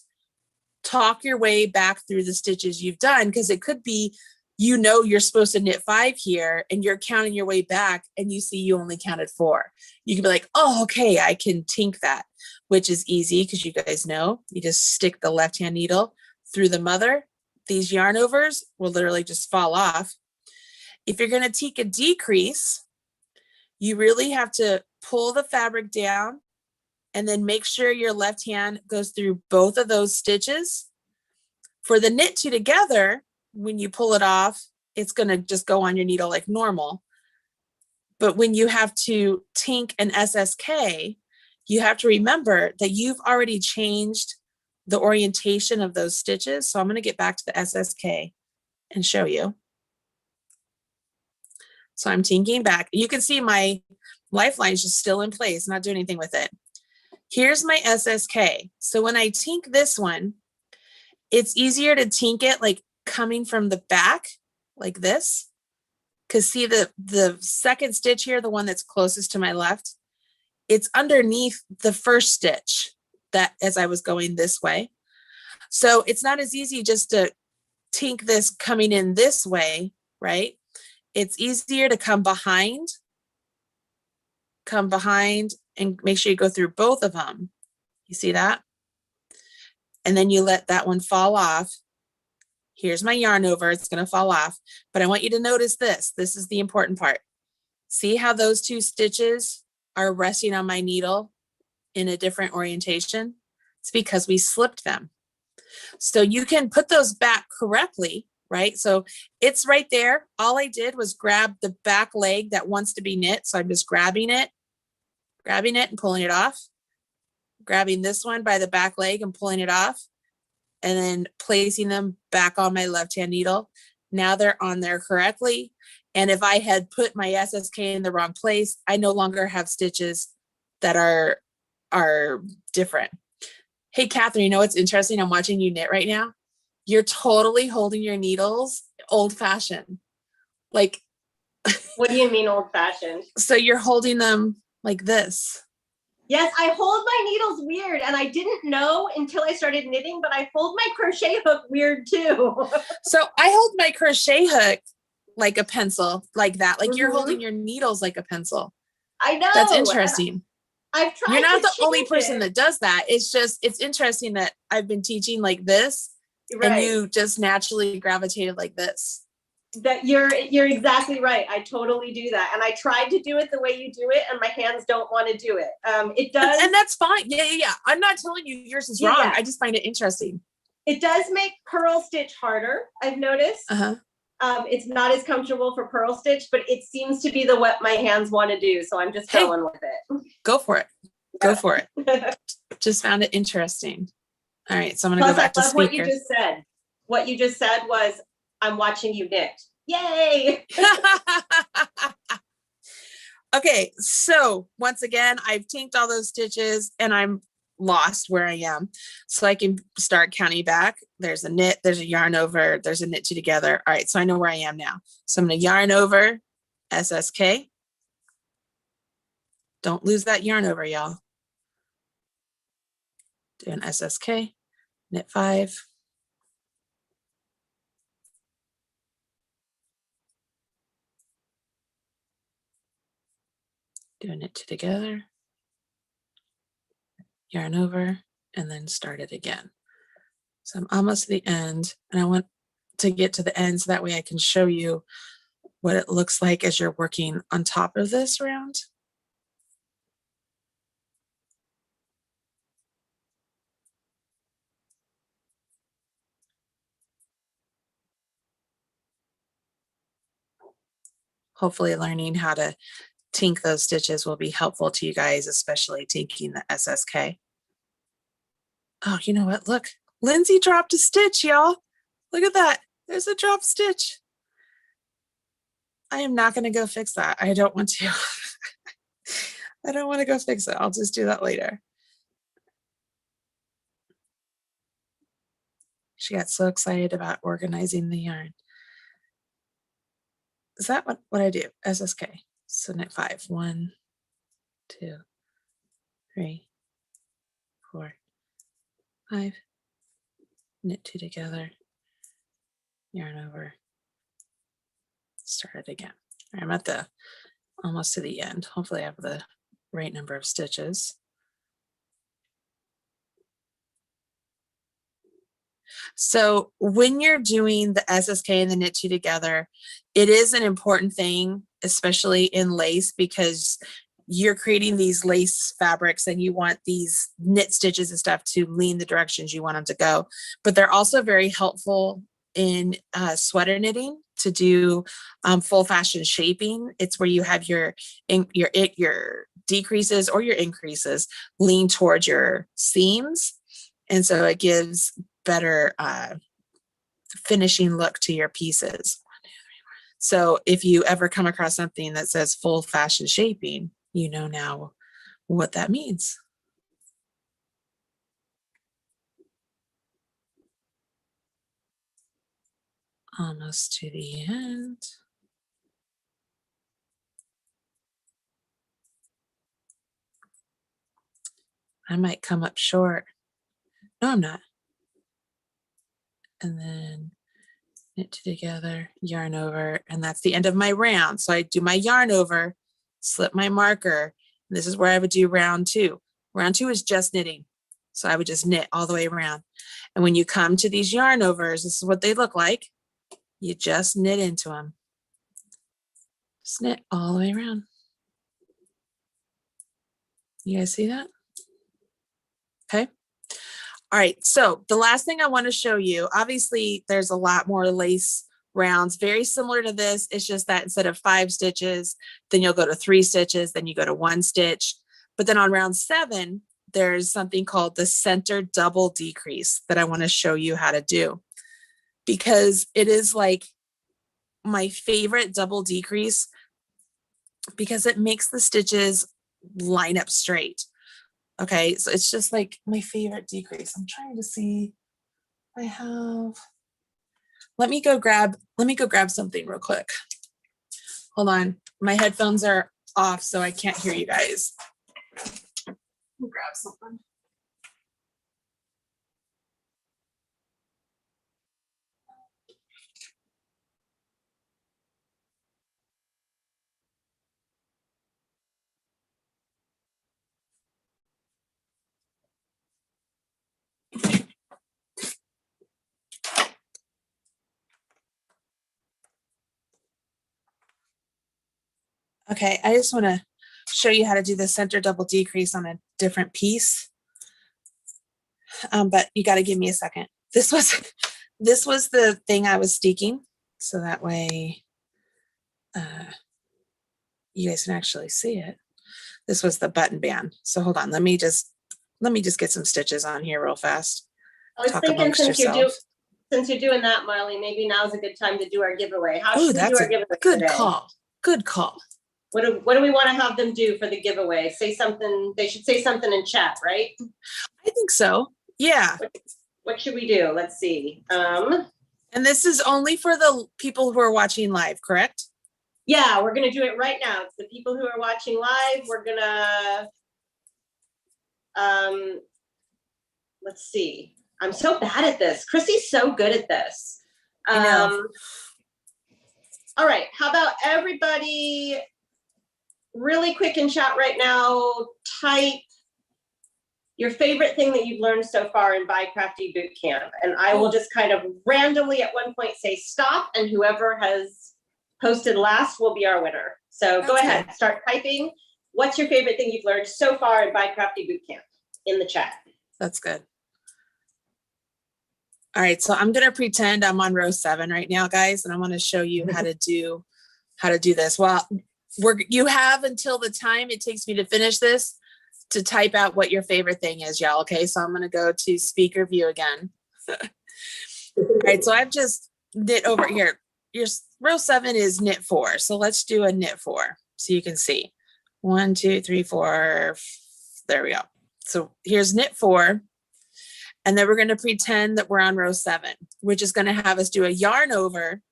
talk your way back through the stitches you've done, because it could be, you know, you're supposed to knit 5 here and you're counting your way back and you see you only counted 4. You can be like, oh, okay, I can tink that, which is easy because you guys know you just stick the left-hand needle through the mother. These yarn overs will literally just fall off. If you're going to take a decrease, you really have to pull the fabric down and then make sure your left hand goes through both of those stitches. For the knit 2 together, when you pull it off, it's going to just go on your needle like normal. But when you have to tink an SSK, you have to remember that you've already changed the orientation of those stitches. So I'm going to get back to the SSK and show you. So I'm tinking back. You can see my lifeline is just still in place, not doing anything with it. Here's my SSK. So when I tink this one, it's easier to tink it like coming from the back like this. Because see the second stitch here, the one that's closest to my left, it's underneath the first stitch that as I was going this way. So it's not as easy just to tink this coming in this way, right? It's easier to come behind and make sure you go through both of them. You see that? And then you let that one fall off. Here's my yarn over, it's going to fall off, but I want you to notice this. This is the important part. See how those 2 stitches are resting on my needle in a different orientation? It's because we slipped them. So you can put those back correctly, right? So it's right there. All I did was grab the back leg that wants to be knit. So I'm just grabbing it and pulling it off. Grabbing this one by the back leg and pulling it off. And then placing them back on my left-hand needle. Now they're on there correctly. And if I had put my SSK in the wrong place, I no longer have stitches that are different. Hey, Catherine, you know what's interesting? I'm watching you knit right now. You're totally holding your needles old-fashioned. Like, what do you mean old-fashioned? So you're holding them like this. Yes, I hold my needles weird, and I didn't know until I started knitting, but I hold my crochet hook weird too. So I hold my crochet hook like a pencil, like that. Like you're holding your needles like a pencil. I know. That's interesting. I've tried You're not to the only change person it. that does that. It's just, it's interesting that I've been teaching like this and Right. you just naturally gravitated like this. That you're exactly right. I totally do that. And I tried to do it the way you do it, and my hands don't want to do it. It does. And that's fine. Yeah. I'm not telling you yours is wrong. Yeah. I just find it interesting. It does make purl stitch harder, I've noticed. Uh-huh. It's not as comfortable for purl stitch, but it seems to be the what my hands want to do. So I'm just going with it. Go for it. Go for it. Just found it interesting. All right. So I'm going to go back to speaker. What you just said. What you just said was, I'm watching you knit. Yay. Okay. So once again, I've tinked all those stitches and I'm lost where I am. So I can start counting back. There's a knit, there's a yarn over, there's a knit two together. All right. So I know where I am now. So I'm going to yarn over SSK. Don't lose that yarn over, y'all. Do an SSK, knit 5. Do a knit two together, yarn over, and then start it again. So I'm almost to the end, and I want to get to the end so that way I can show you what it looks like as you're working on top of this round. Hopefully learning how to tink those stitches will be helpful to you guys, especially tinking the SSK. Oh, you know what? Look, Lindsay dropped a stitch, y'all. Look at that. There's a drop stitch. I am not going to go fix that. I don't want to. I don't want to go fix it. I'll just do that later. She got so excited about organizing the yarn. Is that what I do? SSK. So knit 5. 1, 2, 3, 4, 5. Knit 2 together. Yarn over. Start it again. I'm at the almost to the end. Hopefully I have the right number of stitches. So when you're doing the SSK and the knit 2 together, it is an important thing, especially in lace, because you're creating these lace fabrics and you want these knit stitches and stuff to lean the directions you want them to go. But they're also very helpful in sweater knitting to do full fashion shaping. It's where you have your decreases or your increases lean towards your seams. And so it gives better finishing look to your pieces. So if you ever come across something that says full fashion shaping, you know now what that means. Almost to the end. I might come up short. No, I'm not. And then knit 2 together, yarn over, and that's the end of my round. So I do my yarn over, slip my marker. And this is where I would do round 2. Round 2 is just knitting. So I would just knit all the way around. And when you come to these yarn overs, this is what they look like. You just knit into them. Just knit all the way around. You guys see that? Okay. All right, so the last thing I want to show you, obviously there's a lot more lace rounds, very similar to this. It's just that instead of 5 stitches, then you'll go to 3 stitches, then you go to 1 stitch. But then on round 7, there's something called the center double decrease that I want to show you how to do, because it is like my favorite double decrease because it makes the stitches line up straight. Okay, so it's just like my favorite decrease. I'm trying to see. I have. Let me go grab something real quick. Hold on. My headphones are off, so I can't hear you guys. I'll grab something. Okay, I just want to show you how to do the center double decrease on a different piece. But you got to give me a second. This was the thing I was steeking, so that way you guys can actually see it. This was the button band. So hold on, let me just get some stitches on here real fast. I was Talk thinking amongst since you're doing that, Marley, maybe now's a good time to do our giveaway. How should we that's do our a giveaway good today? call. Good call. What do we want to have them do for the giveaway? Say something. They should say something in chat, right? I think so. Yeah. What should we do? Let's see. And this is only for the people who are watching live, correct? Yeah, we're gonna do it right now. It's the people who are watching live. We're gonna let's see. I'm so bad at this. Chrissy's so good at this. I know. All right, how about everybody really quick in chat right now, type your favorite thing that you've learned so far in BiCrafty Bootcamp. And I will just kind of randomly at one point say stop, and whoever has posted last will be our winner. So go ahead, start typing. What's your favorite thing you've learned so far in BiCrafty Bootcamp in the chat? That's good. All right, so I'm gonna pretend I'm on row 7 right now, guys, and I want to show you how to do this. Well, you have until the time it takes me to finish this to type out what your favorite thing is, y'all. Okay, so I'm gonna go to speaker view again. All right, so I've just knit over here. Your row 7 is knit 4, so let's do a knit 4 so you can see. 1, 2, 3, 4. There we go. So here's knit 4. And then we're going to pretend that we're on row 7, which is going to have us do a yarn over,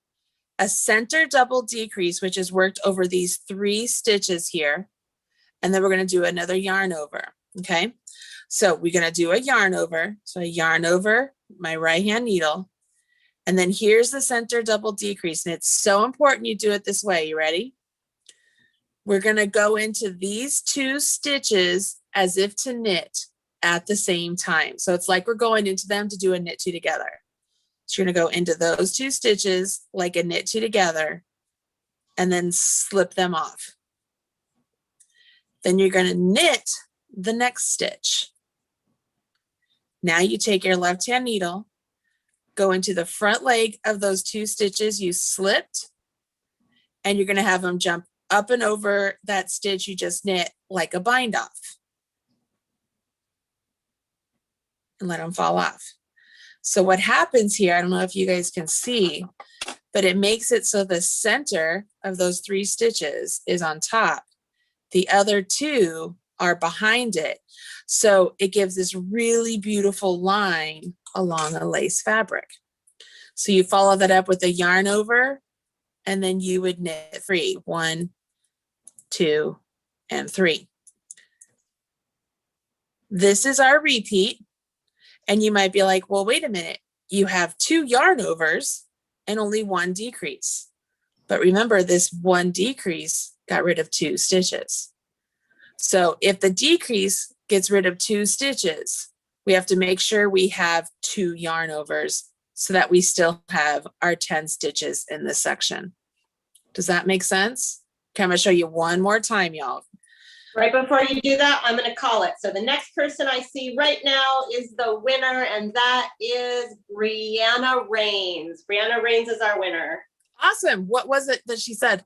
a center double decrease, which is worked over these 3 stitches here. And then we're going to do another yarn over. Okay. So we're going to do a yarn over. So a yarn over my right hand needle. And then here's the center double decrease. And it's so important you do it this way. You ready? We're going to go into these 2 stitches as if to knit at the same time. So it's like we're going into them to do a knit 2 together. So you're going to go into those 2 stitches like a knit 2 together and then slip them off. Then you're going to knit the next stitch. Now you take your left hand needle, go into the front leg of those 2 stitches you slipped, and you're going to have them jump up and over that stitch you just knit like a bind off. And let them fall off. So what happens here, I don't know if you guys can see, but it makes it so the center of those 3 stitches is on top. The other 2 are behind it. So it gives this really beautiful line along a lace fabric. So you follow that up with a yarn over, and then you would knit 3. 1, 2, and 3. This is our repeat. And you might be like, well, wait a minute, you have 2 yarn overs and only 1 decrease. But remember, this 1 decrease got rid of 2 stitches. So if the decrease gets rid of 2 stitches, we have to make sure we have 2 yarn overs so that we still have our 10 stitches in this section. Does that make sense? Okay, I'm gonna show you one more time, y'all. Right before you do that, I'm going to call it. So the next person I see right now is the winner, and that is Brianna Rains. Brianna Rains is our winner. Awesome. What was it that she said?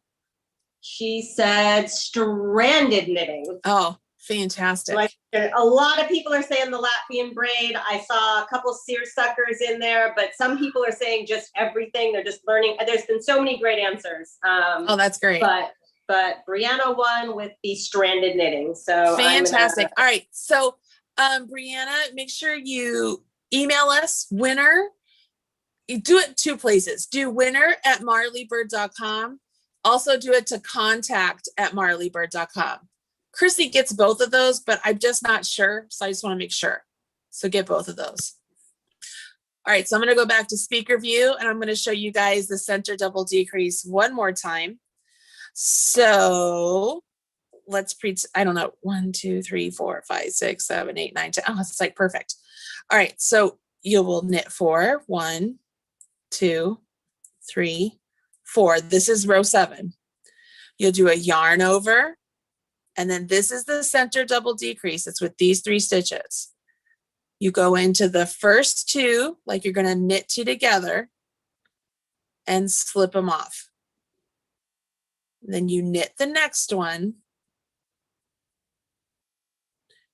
She said stranded knitting. Oh, fantastic. Like, a lot of people are saying the Latvian braid. I saw a couple seersuckers in there, but some people are saying just everything. They're just learning. There's been so many great answers. Oh, that's great. But Brianna won with the stranded knitting. So fantastic. All right. So Brianna, make sure you email us winner. You do it 2 places. Do winner@marleybird.com. Also do it to contact@marleybird.com. Chrissy gets both of those, but I'm just not sure. So I just want to make sure. So get both of those. All right. So I'm going to go back to speaker view, and I'm going to show you guys the center double decrease one more time. So let's I don't know, 1, 2, 3, 4, 5, 6, 7, 8, 9, 10. Oh, it's like perfect. All right. So you will knit 4, 1, 2, 3, 4. This is row 7. You'll do a yarn over, and then this is the center double decrease. It's with these 3 stitches. You go into the first 2, like you're going to knit 2 together, and slip them off. Then you knit the next one.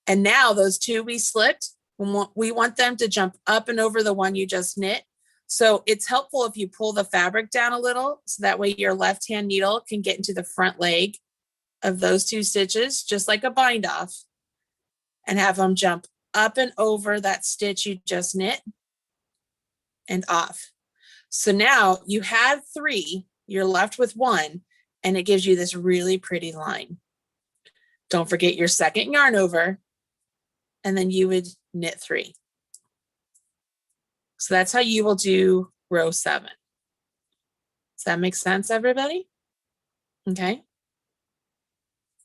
And now those 2 we slipped, we want them to jump up and over the one you just knit. So it's helpful if you pull the fabric down a little, so that way your left hand needle can get into the front leg of those 2 stitches, just like a bind off, and have them jump up and over that stitch you just knit and off. So now you had 3, you're left with 1, and it gives you this really pretty line. Don't forget your second yarn over, and then you would knit 3. So that's how you will do row 7. Does that make sense, everybody? Okay.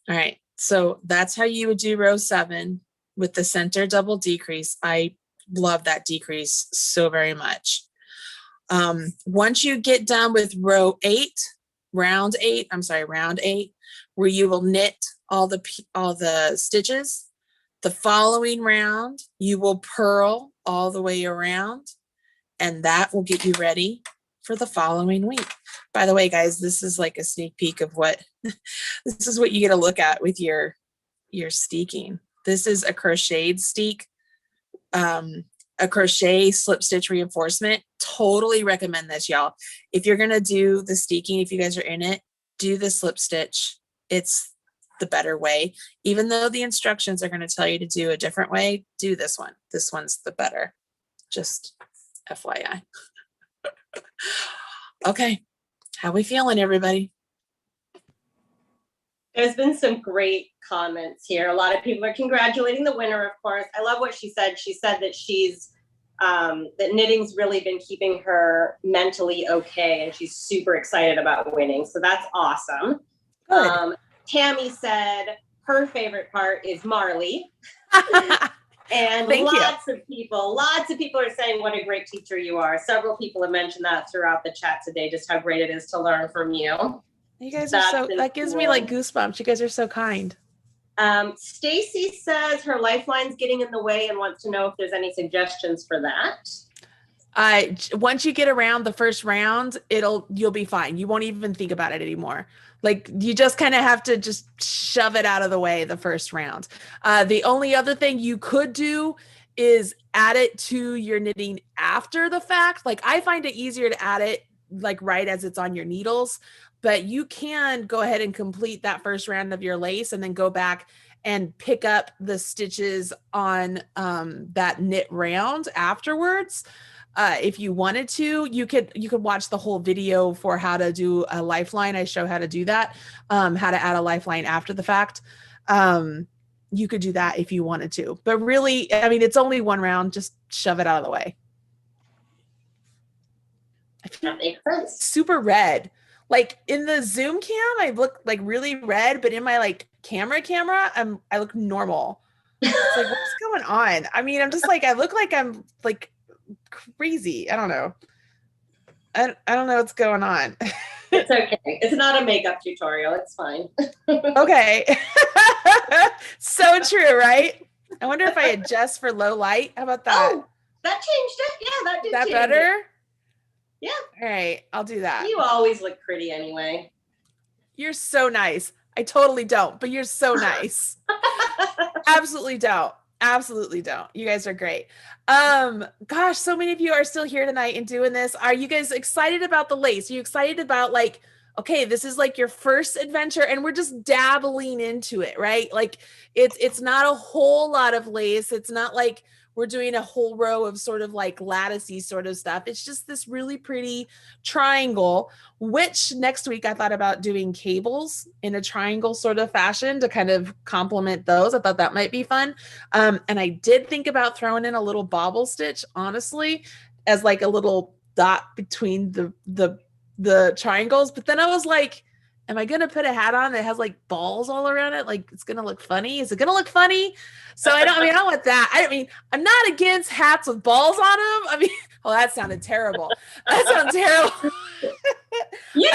All right. So that's how you would do row 7 with the center double decrease. I love that decrease so very much. Once you get done with row 8, round 8, where you will knit all the stitches, the following round, you will purl all the way around, and that will get you ready for the following week. By the way, guys, this is like a sneak peek of what, this is what you get to look at with your steeking. This is a crocheted steek, a crochet slip stitch reinforcement. Totally recommend this, y'all. If you're going to do the steeking, if you guys are in it, do the slip stitch. It's the better way. Even though the instructions are going to tell you to do a different way, do this one. This one's the better. Just FYI. Okay. How we feeling, everybody? There's been some great comments here. A lot of people are congratulating the winner, of course. I love what she said. She said that she's that knitting's really been keeping her mentally okay, and she's super excited about winning. So that's awesome. Tammy said her favorite part is Marley. And lots of people are saying what a great teacher you are. Several people have mentioned that throughout the chat today, just how great it is to learn from you. You guys are so, that gives me like goosebumps. You guys are so kind. Stacy says her lifeline's getting in the way and wants to know if there's any suggestions for that. Once you get around the first round, you'll be fine. You won't even think about it anymore. Like, you just kind of have to just shove it out of the way the first round. The only other thing you could do is add it to your knitting after the fact. Like, I find it easier to add it like right as it's on your needles, but you can go ahead and complete that first round of your lace and then go back and pick up the stitches on that knit round afterwards. If you wanted to, you could watch the whole video for how to do a lifeline. I show how to do that, how to add a lifeline after the fact. You could do that if you wanted to, but really, I mean, it's only one round. Just shove it out of the way. I feel that makes sense. Super red. Like in the Zoom cam, I look like really red, but in my like camera, I look normal. It's like, what's going on? I mean, I'm just like, I look like I'm like crazy. I don't know. I don't know what's going on. It's okay. It's not a makeup tutorial. It's fine. Okay. So true, right? I wonder if I adjust for low light. How about that? Oh, that changed it. Yeah, that did. That better? It. Yeah. All right, I'll do that. You always look pretty anyway. You're so nice. I totally don't, but you're so nice. Absolutely don't. Absolutely don't. You guys are great. Gosh, so many of you are still here tonight and doing this. Are you guys excited about the lace? Are you excited about like, okay, this is like your first adventure and we're just dabbling into it, right? Like it's not a whole lot of lace. It's not like we're doing a whole row of sort of like latticey sort of stuff. It's just this really pretty triangle, which next week I thought about doing cables in a triangle sort of fashion to kind of complement those. I thought that might be fun. And I did think about throwing in a little bobble stitch, honestly, as like a little dot between the triangles. But then I was like, am I going to put a hat on that has like balls all around it? Like, it's going to look funny. Is it going to look funny? So I don't want that. I mean, I'm not against hats with balls on them. I mean, oh, that sounded terrible. That sounds terrible. You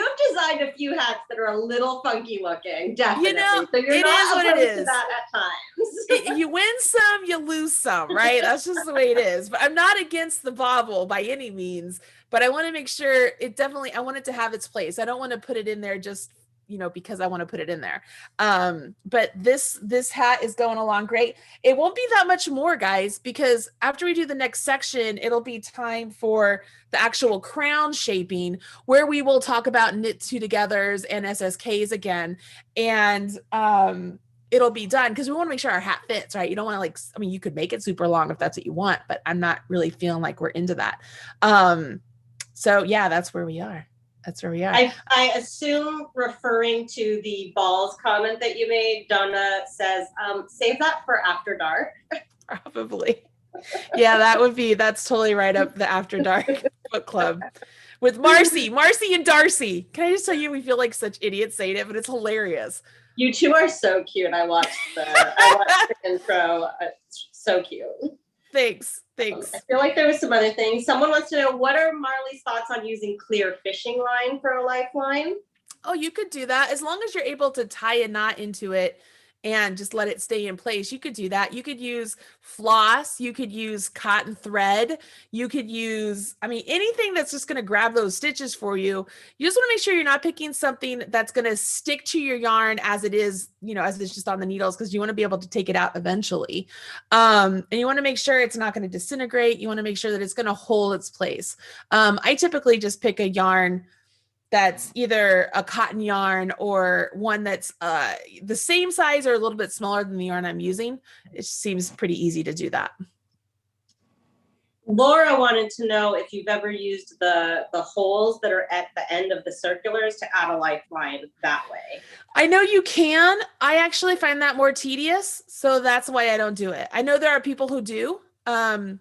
have designed a few hats that are a little funky looking, definitely. You know, so you're it is not what it opposed to is. that at times. You win some, you lose some, right? That's just the way it is. But I'm not against the bobble by any means, but I want to make sure I want it to have its place. I don't want to put it in there just, because I want to put it in there. But this hat is going along great. It won't be that much more, guys, because after we do the next section, it'll be time for the actual crown shaping, where we will talk about knit two togethers and SSKs again. And it'll be done because we want to make sure our hat fits, right? You don't want to you could make it super long if that's what you want, but I'm not really feeling like we're into that. So yeah, that's where we are. That's where we are. I assume, referring to the balls comment that you made, Donna says, save that for after dark. Probably. Yeah, that's totally right up the After Dark book club with Marcy and Darcy. Can I just tell you, we feel like such idiots saying it, but it's hilarious. You two are so cute. I watched the intro. It's so cute. Thanks. I feel like there was some other things. Someone wants to know, what are Marley's thoughts on using clear fishing line for a lifeline? Oh, you could do that as long as you're able to tie a knot into it and just let it stay in place. You could do that. You could use floss. You could use cotton thread. You could use, anything that's just going to grab those stitches for you. You just want to make sure you're not picking something that's going to stick to your yarn as it is, as it's just on the needles, because you want to be able to take it out eventually. And you want to make sure it's not going to disintegrate. You want to make sure that it's going to hold its place. I typically just pick a yarn that's either a cotton yarn or one that's the same size or a little bit smaller than the yarn I'm using. It seems pretty easy to do that. Laura wanted to know if you've ever used the holes that are at the end of the circulars to add a lifeline that way. I know you can. I actually find that more tedious, so that's why I don't do it. I know there are people who do. I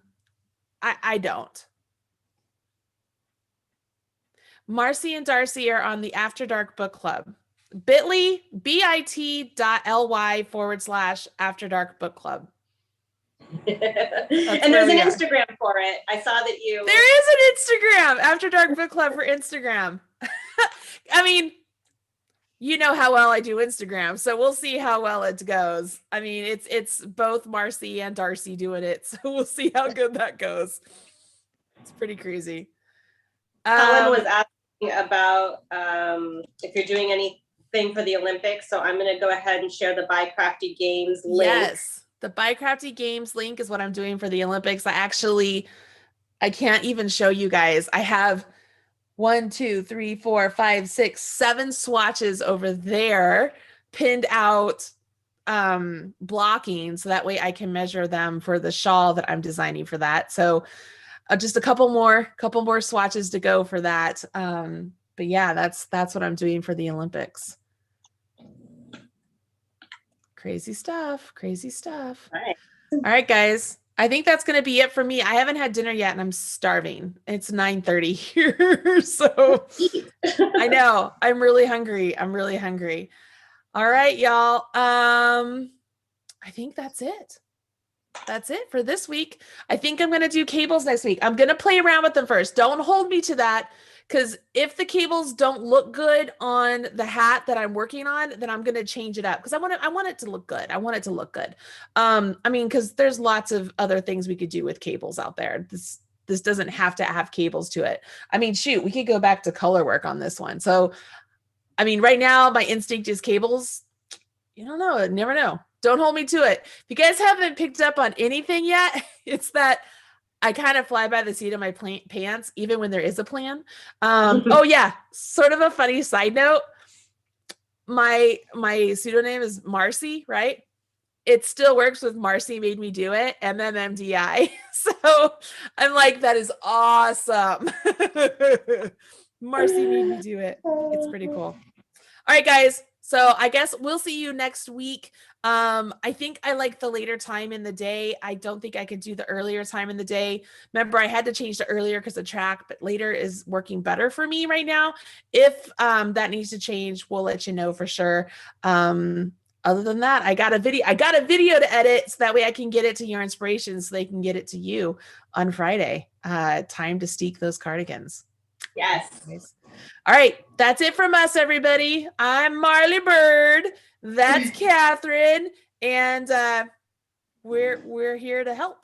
don't. Marcy and Darcy are on the After Dark Book Club. bit.ly, bit.ly/After Dark Book Club. And there's an Instagram for it. I saw that you... There is an Instagram, After Dark Book Club for Instagram. You know how well I do Instagram, so we'll see how well it goes. It's both Marcy and Darcy doing it, so we'll see how good that goes. It's pretty crazy. Helen was asking about if you're doing anything for the Olympics, so I'm going to go ahead and share the BiCrafty Games link. Yes, the BiCrafty Games link is what I'm doing for the Olympics. I can't even show you guys. I have 1, 2, 3, 4, 5, 6, 7 swatches over there pinned out, blocking, so that way I can measure them for the shawl that I'm designing for that. So just a couple more swatches to go for that. But yeah, that's what I'm doing for the Olympics. Crazy stuff. Right. All right, guys. I think that's going to be it for me. I haven't had dinner yet and I'm starving. It's 9:30 here. So I know I'm really hungry. All right, y'all. I think that's it. That's it for this week. I think I'm going to do cables next week. I'm going to play around with them first. Don't hold me to that, because if the cables don't look good on the hat that I'm working on, then I'm going to change it up, because I want it to look good. Because there's lots of other things we could do with cables out there. This doesn't have to have cables to it. Shoot, we could go back to color work on this one. So, right now my instinct is cables. You don't know. Never know. Don't hold me to it. If you guys haven't picked up on anything yet, it's that I kind of fly by the seat of my pants, even when there is a plan. Oh yeah, sort of a funny side note. My pseudonym is Marcy, right? It still works with Marcy Made Me Do It, MMMDI. So I'm like, that is awesome. Marcy Made Me Do It. It's pretty cool. All right, guys. So I guess we'll see you next week. I think I like the later time in the day. I don't think I could do the earlier time in the day. Remember, I had to change to earlier because of track, but later is working better for me right now. If that needs to change, we'll let you know for sure. Other than that, I got a video to edit, so that way I can get it to Your Inspiration so they can get it to you on Friday. Time to steek those cardigans. Yes. Nice. All right. That's it from us, everybody. I'm Marley Bird. That's Catherine. And we're here to help.